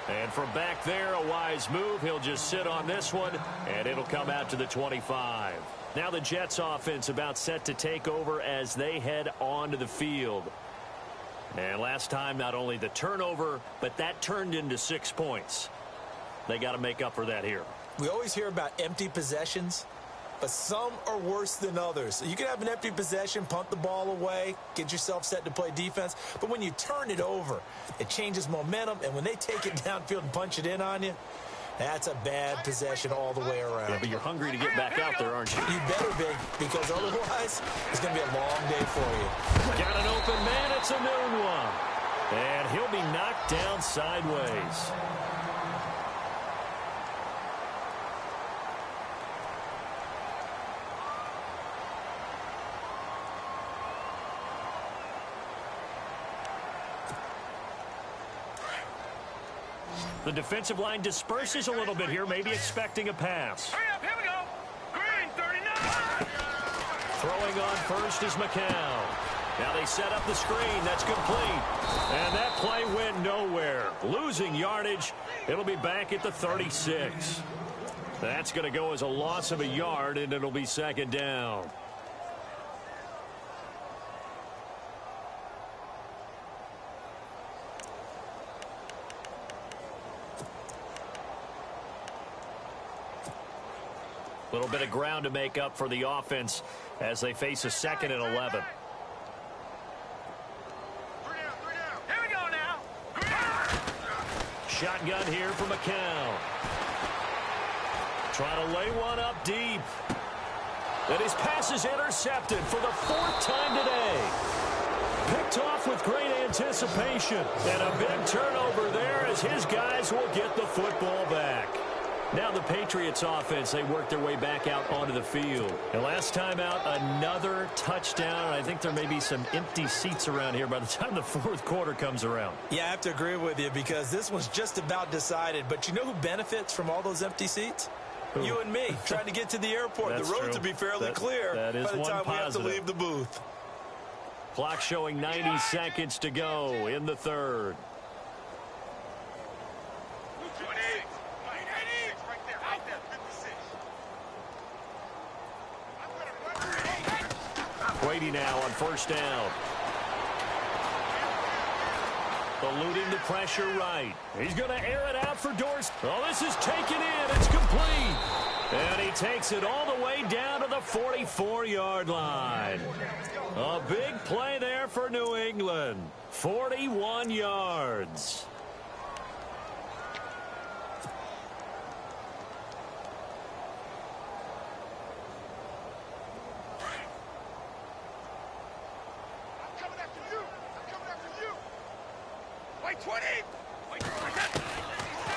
And from back there, a wise move. He'll just sit on this one, and it'll come out to the 25. Now the Jets offense about set to take over as they head onto the field. And last time, not only the turnover, but that turned into 6 points. They got to make up for that here. We always hear about empty possessions, but some are worse than others. So you can have an empty possession, punt the ball away, get yourself set to play defense. But when you turn it over, it changes momentum. And when they take it downfield and punch it in on you, that's a bad possession all the way around. Yeah, but you're hungry to get back out there, aren't you? You better be, because otherwise it's going to be a long day for you. Got an open man. It's a noon one. And he'll be knocked down sideways. The defensive line disperses a little bit here, maybe expecting a pass. Hurry up, here we go. Green, 39. Throwing on first is McCown. Now they set up the screen. That's complete. And that play went nowhere. Losing yardage. It'll be back at the 36. That's going to go as a loss of a yard, and it'll be second down. A little bit of ground to make up for the offense as they face a 2nd and 11. Here we go now. Shotgun here for McCown. Trying to lay one up deep. And his pass is intercepted for the 4th time today. Picked off with great anticipation. And a big turnover there as his guys will get the football back. Now the Patriots offense, they work their way back out onto the field. And last time out, another touchdown. I think there may be some empty seats around here by the time the 4th quarter comes around. Yeah, I have to agree with you because this one's just about decided. But you know who benefits from all those empty seats? Who? You and me, trying to get to the airport. That's the roads true. will be fairly clear that is by the one time we have to positive. leave the booth. Clock showing 90 seconds to go in the 3rd. Brady now on 1st down. Eluding the pressure right. He's going to air it out for Dorsey. Oh, this is taken in. It's complete. And he takes it all the way down to the 44-yard line. A big play there for New England. 41 yards.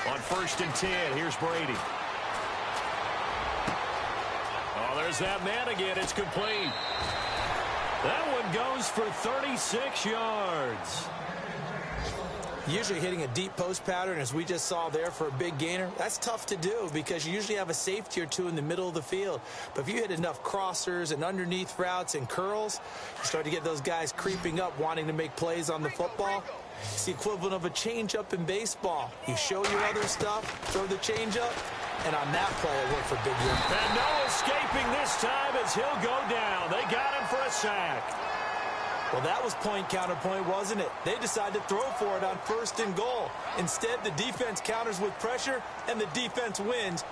On 1st and 10, here's Brady. Oh, there's that man again. It's complete. That one goes for 36 yards. Usually hitting a deep post pattern, as we just saw there for a big gainer, that's tough to do because you usually have a safety or two in the middle of the field. But if you hit enough crossers and underneath routes and curls, you start to get those guys creeping up, wanting to make plays on the football. It's the equivalent of a changeup in baseball. You show your other stuff, throw the changeup, and on that play, it worked for big win. And no escaping this time as he'll go down. They got him for a sack. Well, that was point counterpoint, wasn't it? They decided to throw for it on 1st and goal. Instead, the defense counters with pressure, and the defense wins.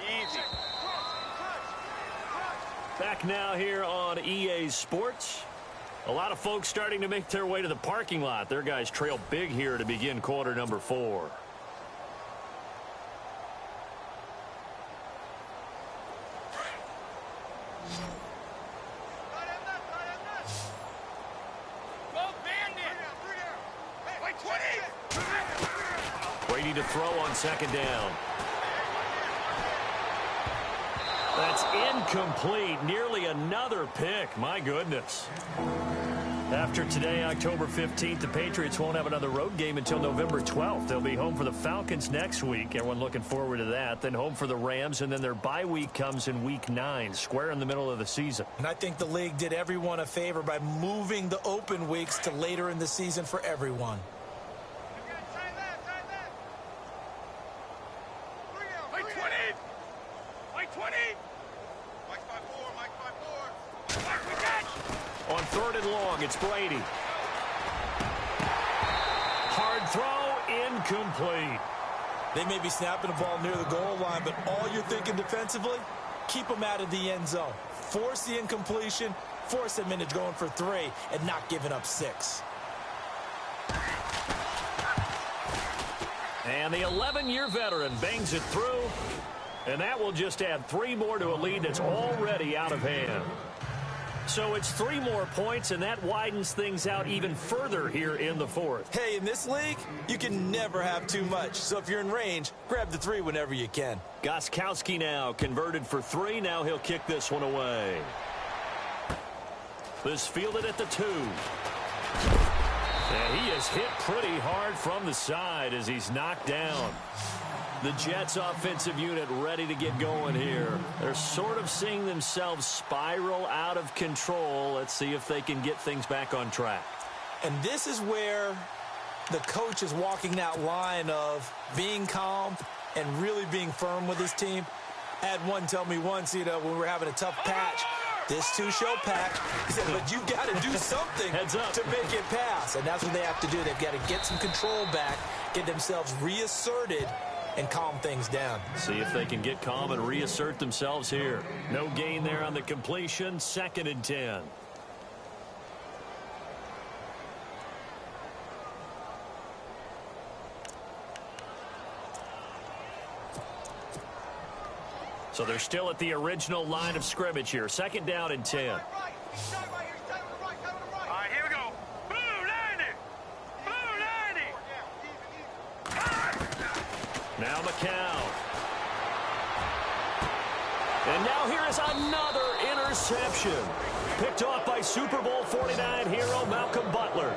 Easy. Back now here on EA Sports. A lot of folks starting to make their way to the parking lot. Their guys trail big here to begin quarter number 4. Brady to throw on 2nd down. That's incomplete. Nearly another pick. My goodness. After today, October 15th, the Patriots won't have another road game until November 12th. They'll be home for the Falcons next week. Everyone looking forward to that. Then home for the Rams, and then their bye week comes in Week 9, square in the middle of the season. And I think the league did everyone a favor by moving the open weeks to later in the season for everyone. On 3rd and long, it's Brady. Hard throw, incomplete. They may be snapping the ball near the goal line, but all you're thinking defensively, keep them out of the end zone. Force the incompletion, force them into going for 3, and not giving up 6. And the 11-year veteran bangs it through, and that will just add 3 more to a lead that's already out of hand. So it's 3 more points, and that widens things out even further here in the 4th. Hey, in this league, you can never have too much. So if you're in range, grab the 3 whenever you can. Gostkowski now converted for 3. Now he'll kick this one away. This fielded at the 2. And he is hit pretty hard from the side as he's knocked down. The Jets offensive unit ready to get going here. They're sort of seeing themselves spiral out of control. Let's see if they can get things back on track. And this is where the coach is walking that line of being calm and really being firm with his team. I had one tell me once, when we were having a tough patch, this 2-show patch, he said, but you got to do something to make it pass. And that's what they have to do. They've got to get some control back, get themselves reasserted, and calm things down. See if they can get calm and reassert themselves here. No gain there on the completion. 2nd and 10. So they're still at the original line of scrimmage here. 2nd down and 10. All right, here we go. Blue 90. Blue 90. Now McCown. And now here is another interception. Picked off by Super Bowl 49 hero Malcolm Butler.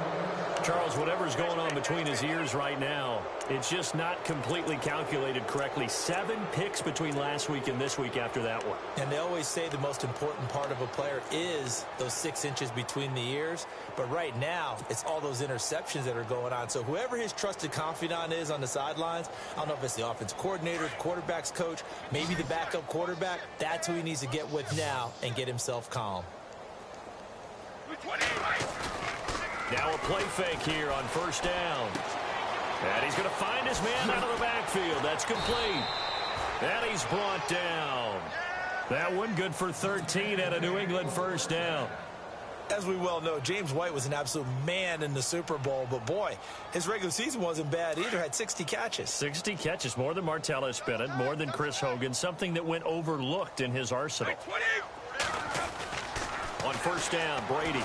Charles, whatever's going on between his ears right now, it's just not completely calculated correctly. 7 picks between last week and this week after that one. And they always say the most important part of a player is those 6 inches between the ears. But right now, it's all those interceptions that are going on. So whoever his trusted confidant is on the sidelines, I don't know if it's the offense coordinator, the quarterback's coach, maybe the backup quarterback, that's who he needs to get with now and get himself calm. Now a play fake here on 1st down. And he's going to find his man out of the backfield. That's complete. And he's brought down. That one good for 13 at a New England 1st down. As we well know, James White was an absolute man in the Super Bowl. But, boy, his regular season wasn't bad either. Had 60 catches. 60 catches, more than Martellus Bennett, more than Chris Hogan, something that went overlooked in his arsenal. On 1st down, Brady.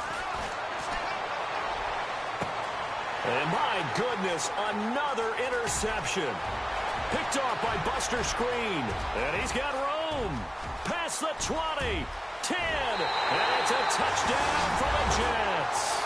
And my goodness, another interception. Picked off by Buster Screen. And he's got room. Past the 20. 10. And it's a touchdown for the Jets.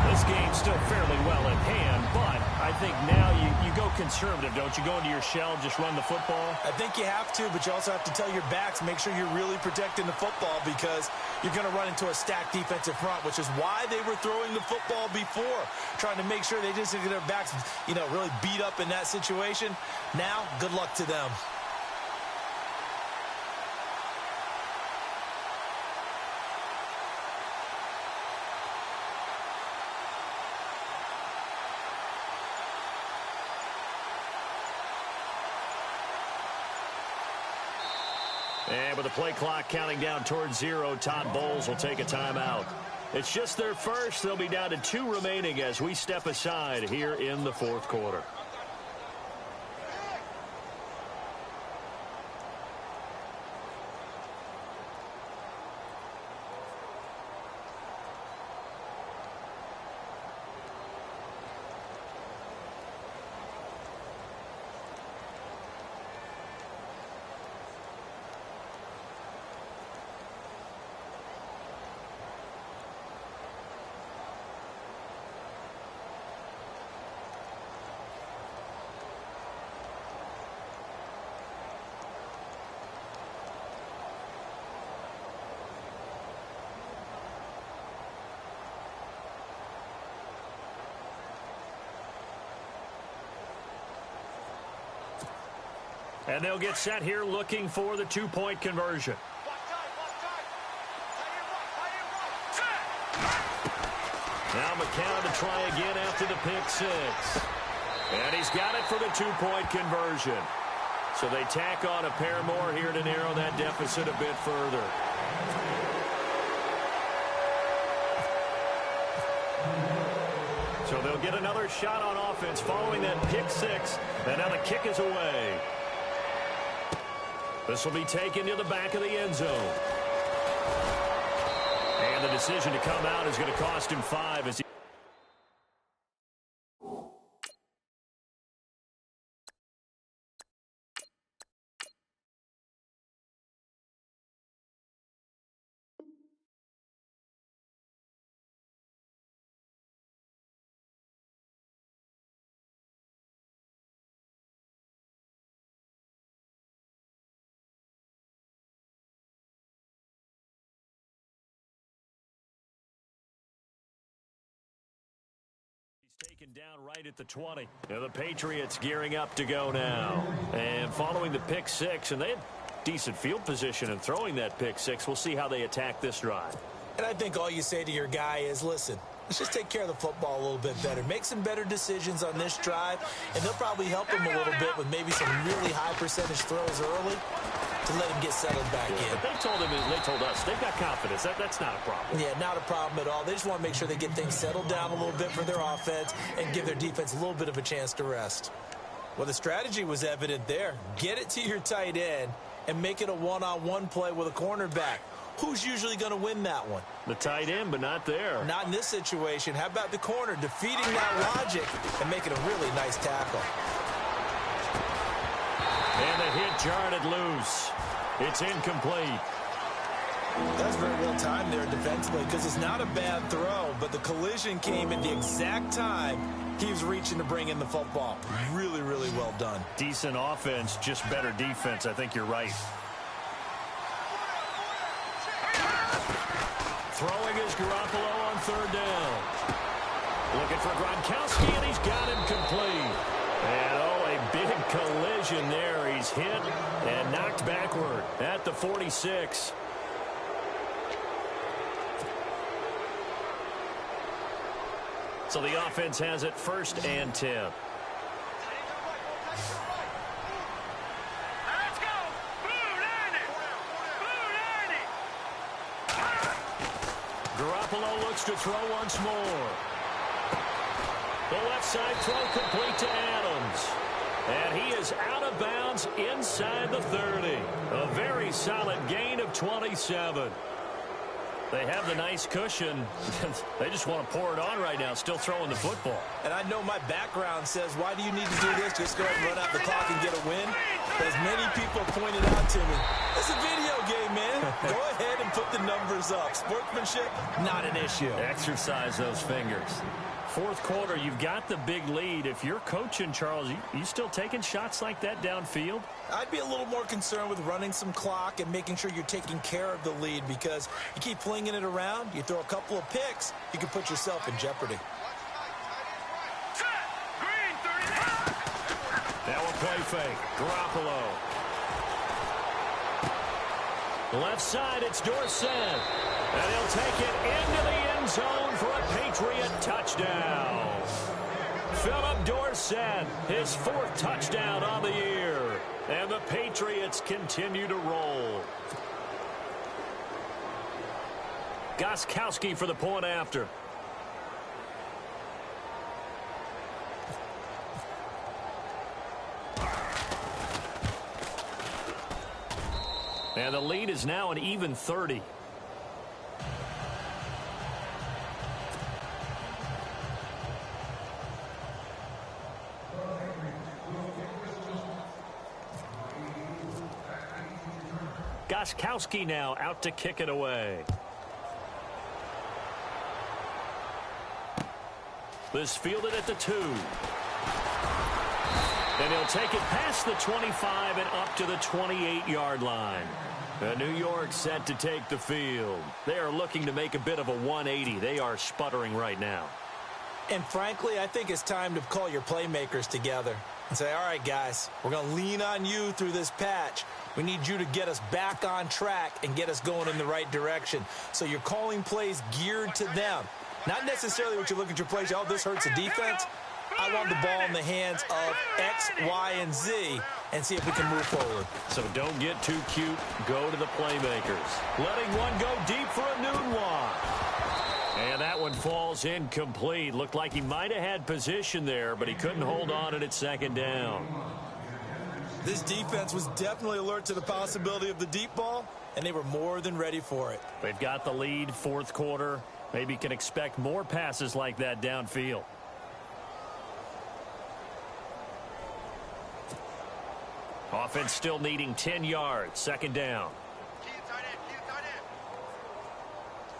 This game's still fairly well in hand, but I think now you go conservative, don't you? Go into your shell and just run the football? I think you have to, but you also have to tell your backs, make sure you're really protecting the football because you're going to run into a stacked defensive front, which is why they were throwing the football before, trying to make sure they just get their backs, really beat up in that situation. Now, good luck to them. And with the play clock counting down towards 0, Todd Bowles will take a timeout. It's just their first. They'll be down to 2 remaining as we step aside here in the fourth quarter. And they'll get set here looking for the 2-point conversion. Now McCown to try again after the pick 6. And he's got it for the 2-point conversion. So they tack on a pair more here to narrow that deficit a bit further. So they'll get another shot on offense following that pick 6. And now the kick is away. This will be taken to the back of the end zone. And the decision to come out is going to cost him 5 as he taken down right at the 20. Now the Patriots gearing up to go now. And following the pick 6, and they had decent field position in throwing that pick 6. We'll see how they attack this drive. And I think all you say to your guy is, listen, let's just take care of the football a little bit better. Make some better decisions on this drive, and they'll probably help him a little bit with maybe some really high percentage throws early to let him get settled back in. But they told us they've got confidence. That's not a problem. Yeah, not a problem at all. They just want to make sure they get things settled down a little bit for their offense and give their defense a little bit of a chance to rest. Well, the strategy was evident there. Get it to your tight end and make it a one-on-one play with a cornerback. Who's usually going to win that one? The tight end, but not there. Not in this situation. How about the corner defeating that logic and making a really nice tackle? And the hit jarred it loose. It's incomplete. That's very well timed there defensively because it's not a bad throw, but the collision came at the exact time he was reaching to bring in the football. Really, really well done. Decent offense, just better defense. I think you're right. Throwing is Garoppolo on 3rd down. Looking for Gronkowski, and he's got him complete. And, a big collision there. He's hit and knocked backward at the 46. So the offense has it 1st and 10. Let's go! Blue 90! Blue 90! Garoppolo looks to throw once more. The left side throw complete to Adams. And he is out of bounds inside the 30. A very solid gain of 27. They have the nice cushion. They just want to pour it on right now, still throwing the football. And I know my background says, why do you need to do this? Just go ahead and run out the clock and get a win. As many people pointed out to me, it's a video game, man. Go ahead and put the numbers up. Sportsmanship, not an issue. Exercise those fingers. Fourth quarter, you've got the big lead. If you're coaching, Charles, you still taking shots like that downfield? I'd be a little more concerned with running some clock and making sure you're taking care of the lead, because you keep flinging it around, you throw a couple of picks, you can put yourself in jeopardy. Now a play fake. Garoppolo. Left side, it's Dorsett. And he'll take it into the end zone for a Patriot touchdown. Philip Dorsett, his 4th touchdown on the year. And the Patriots continue to roll. Gostkowski for the point after. And the lead is now an even 30. Gostkowski now out to kick it away. This fielded at the 2. And he'll take it past the 25 and up to the 28-yard line. New York set to take the field. They are looking to make a bit of a 180. They are sputtering right now. And frankly, I think it's time to call your playmakers together and say, all right, guys, we're going to lean on you through this patch. We need you to get us back on track and get us going in the right direction. So you're calling plays geared to them. Not necessarily what you look at your plays, oh, this hurts the defense. I want the ball in the hands of X, Y, and Z and see if we can move forward. So don't get too cute. Go to the playmakers. Letting one go deep for a noon walk. And that one falls incomplete. Looked like he might have had position there, but he couldn't hold on and it's 2nd down. This defense was definitely alert to the possibility of the deep ball, and they were more than ready for it. They've got the lead, 4th quarter. Maybe can expect more passes like that downfield. Offense still needing 10 yards. 2nd down.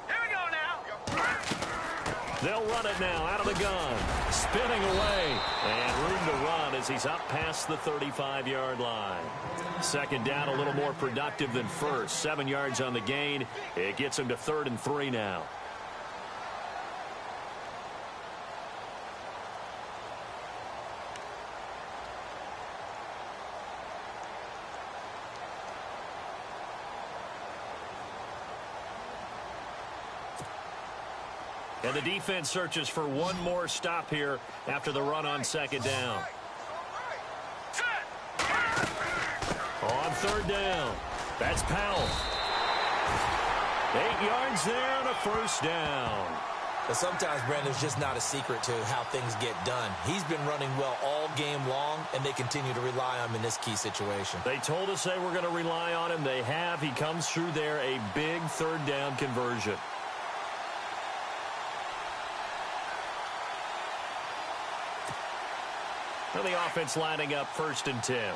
Here we go now. They'll run it now out of the gun. Spinning away. And room to run as he's up past the 35-yard line. 2nd down, a little more productive than first. 7 yards on the gain. It gets him to 3rd and 3 now. And the defense searches for one more stop here after the run on 2nd down. On 3rd down, that's Powell. 8 yards there and a 1st down. But sometimes, Brandon, it's just not a secret to how things get done. He's been running well all game long, and they continue to rely on him in this key situation. They told us they were going to rely on him. They have. He comes through there, a big 3rd down conversion. And the offense lining up 1st and 10. Here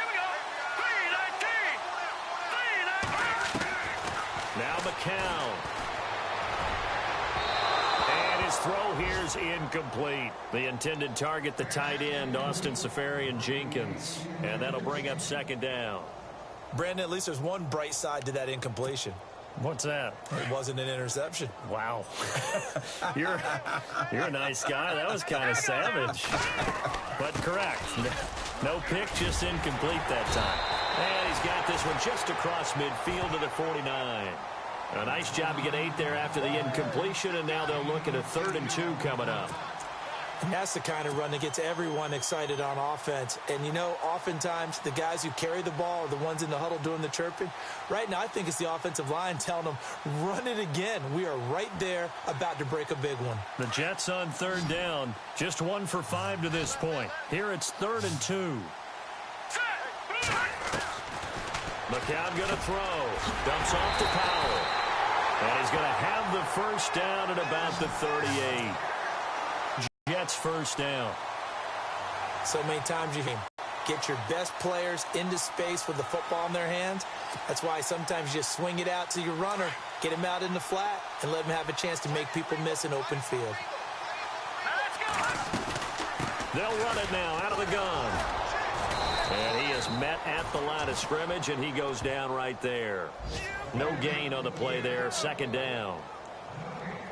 we go. 3-19. Now McCown. And his throw here's incomplete. The intended target, the tight end, Austin Seferian-Jenkins. And that'll bring up 2nd down. Brandon, at least there's one bright side to that incompletion. What's that? It wasn't an interception. Wow. You're a nice guy. That was kind of savage. But correct. No pick, just incomplete that time. And he's got this one just across midfield to the 49. A nice job to get 8 there after the incompletion, and now they'll look at a 3rd and 2 coming up. And that's the kind of run that gets everyone excited on offense. And, you know, oftentimes the guys who carry the ball are the ones in the huddle doing the chirping. Right now, I think it's the offensive line telling them, run it again. We are right there about to break a big one. The Jets on 3rd down, just 1 for 5 to this point. Here it's 3rd and 2. McCown going to throw. Dumps off to Powell. And he's going to have the first down at about the 38. Jets first down. So many times you can get your best players into space with the football in their hands. That's why sometimes you just swing it out to your runner, get him out in the flat, and let him have a chance to make people miss an open field. They'll run it now out of the gun. And he is met at the line of scrimmage, and he goes down right there. No gain on the play there, second down.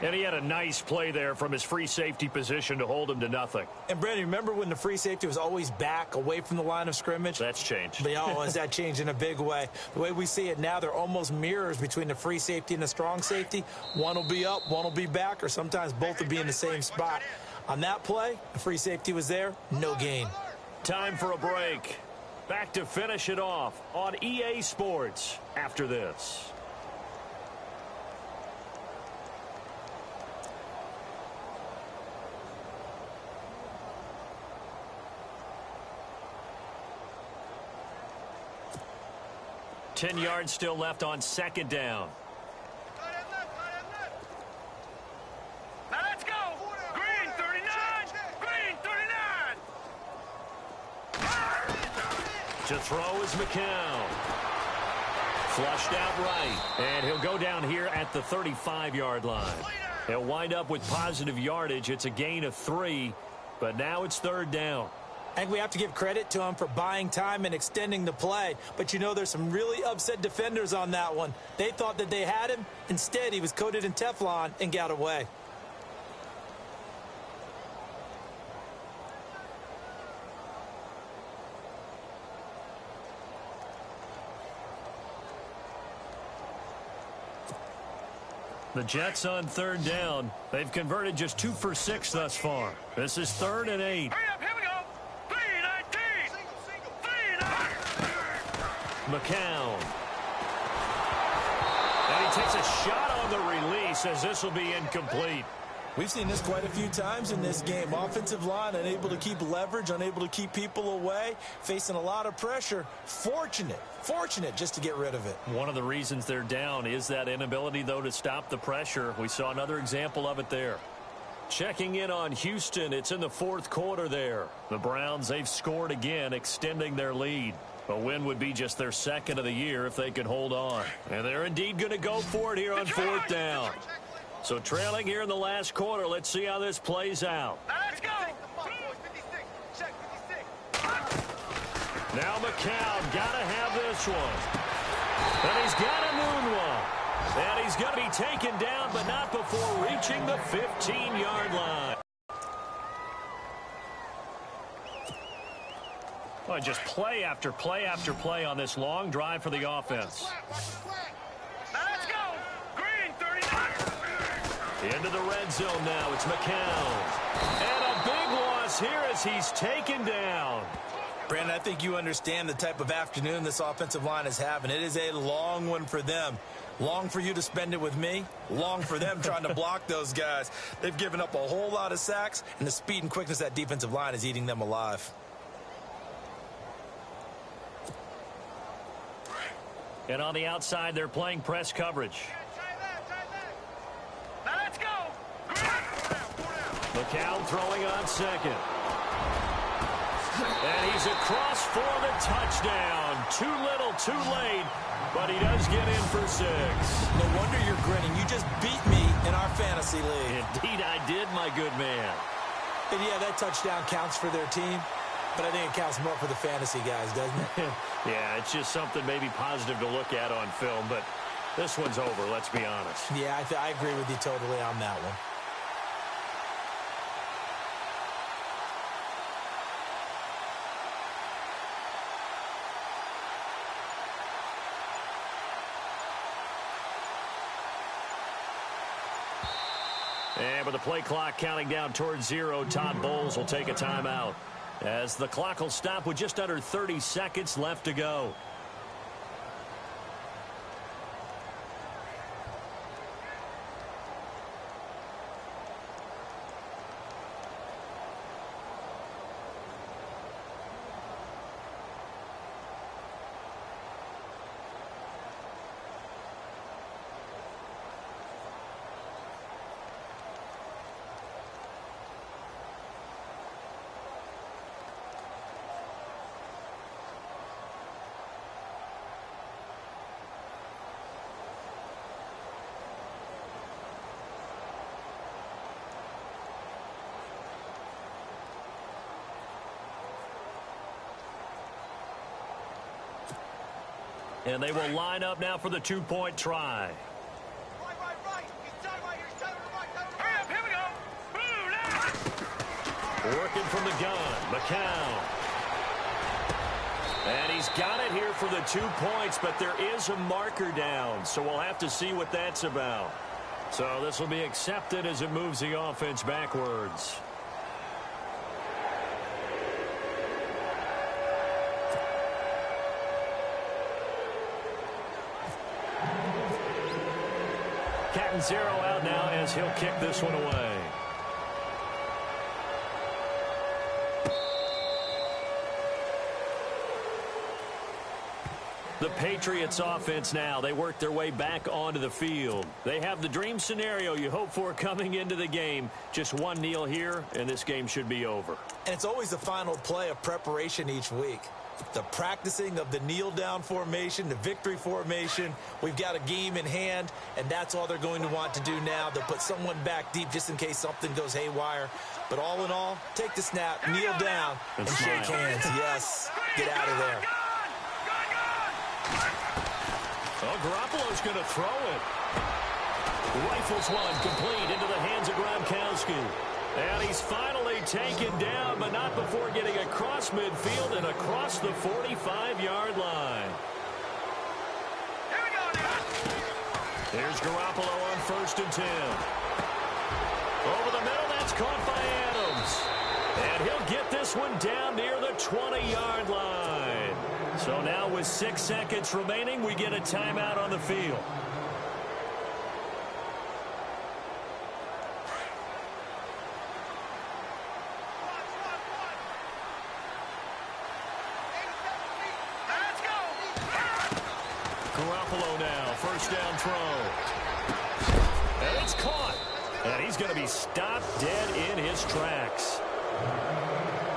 And he had a nice play there from his free safety position to hold him to nothing. And, Brandon, remember when the free safety was always back away from the line of scrimmage? That's changed. But, has that changed in a big way? The way we see it now, they're almost mirrors between the free safety and the strong safety. One will be up, one will be back, or sometimes both will be in the same spot. On that play, the free safety was there, no gain. Time for a break. Back to finish it off on EA Sports after this. Ten yards still left on second down. Now let's go. Green 39. Green 39. To throw is McCown. Flushed out right. And he'll go down here at the 35-yard line. He'll wind up with positive yardage. It's a gain of 3, but now it's third down. I think we have to give credit to him for buying time and extending the play. But, there's some really upset defenders on that one. They thought that they had him. Instead, he was coated in Teflon and got away. The Jets on third down. They've converted just 2 for 6 thus far. This is 3rd and 8. Hurry up, here we go. 319. 319. McCown. And he takes a shot on the release as this will be incomplete. We've seen this quite a few times in this game. Offensive line unable to keep leverage, unable to keep people away, facing a lot of pressure. Fortunate just to get rid of it. One of the reasons they're down is that inability, though, to stop the pressure. We saw another example of it there. Checking in on Houston, it's in the 4th quarter there. The Browns, they've scored again, extending their lead. A win would be just their 2nd of the year if they could hold on. And they're indeed going to go for it here on 4th down. So trailing here in the last quarter, let's see how this plays out. Now let's go. Now McCown got to have this one. And he's got a moonwalk. And he's going to be taken down, but not before reaching the 15-yard line. Well, just play after play after play on this long drive for the offense. Now let's go. Green 39. Into the red zone now. It's McCown. And a big loss here as he's taken down. Brandon, I think you understand the type of afternoon this offensive line is having. It is a long one for them. Long for you to spend it with me. Long for them trying to block those guys. They've given up a whole lot of sacks, and the speed and quickness of that defensive line is eating them alive. And on the outside, they're playing press coverage. Now let's go. McCown throwing on second. And he's across for the touchdown. Too little, too late, but he does get in for 6. No wonder you're grinning. You just beat me in our fantasy league. Indeed, I did, my good man. And yeah, that touchdown counts for their team, but I think it counts more for the fantasy guys, doesn't it? Yeah, it's just something maybe positive to look at on film, but this one's over, let's be honest. Yeah, I agree with you totally on that one. And with the play clock counting down towards 0, Todd Bowles will take a timeout, as the clock will stop with just under 30 seconds left to go. And they will line up now for the two-point try. Right. He's done right here. He's done right. Hurry up. Here we go. Boom, now. Working from the gun. McCown. And he's got it here for the 2 points, but there is a marker down, so we'll have to see what that's about. So this will be accepted as it moves the offense backwards. Catanzaro out now as he'll kick this one away. The Patriots offense now, they work their way back onto the field. They have the dream scenario you hope for coming into the game. Just one kneel here, and this game should be over. And it's always the final play of preparation each week. The practicing of the kneel-down formation, the victory formation. We've got a game in hand, and that's all they're going to want to do now. They'll put someone back deep just in case something goes haywire. But all in all, take the snap, kneel down, and shake hands. Yes, get out of there. Well, Garoppolo's going to throw it. Rifles one complete into the hands of Gronkowski. And he's finally taken down, but not before getting across midfield and across the 45-yard line. Here we go now. Here's Garoppolo on 1st and 10. Over the middle, that's caught by Adams. And he'll get this one down near the 20-yard line. So now with 6 seconds remaining, we get a timeout on the field. Let's go. Garoppolo now, 1st down throw. And it's caught. And he's going to be stopped dead in his tracks.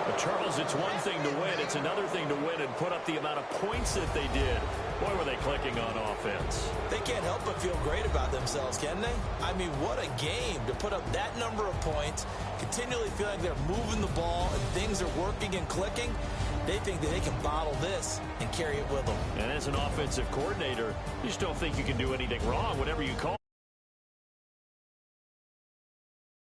But Charles, it's one thing to win. It's another thing to win and put up the amount of points that they did. Boy, were they clicking on offense. They can't help but feel great about themselves, can they? I mean, what a game to put up that number of points, continually feel like they're moving the ball and things are working and clicking. They think that they can bottle this and carry it with them. And as an offensive coordinator, you just don't think you can do anything wrong, whatever you call.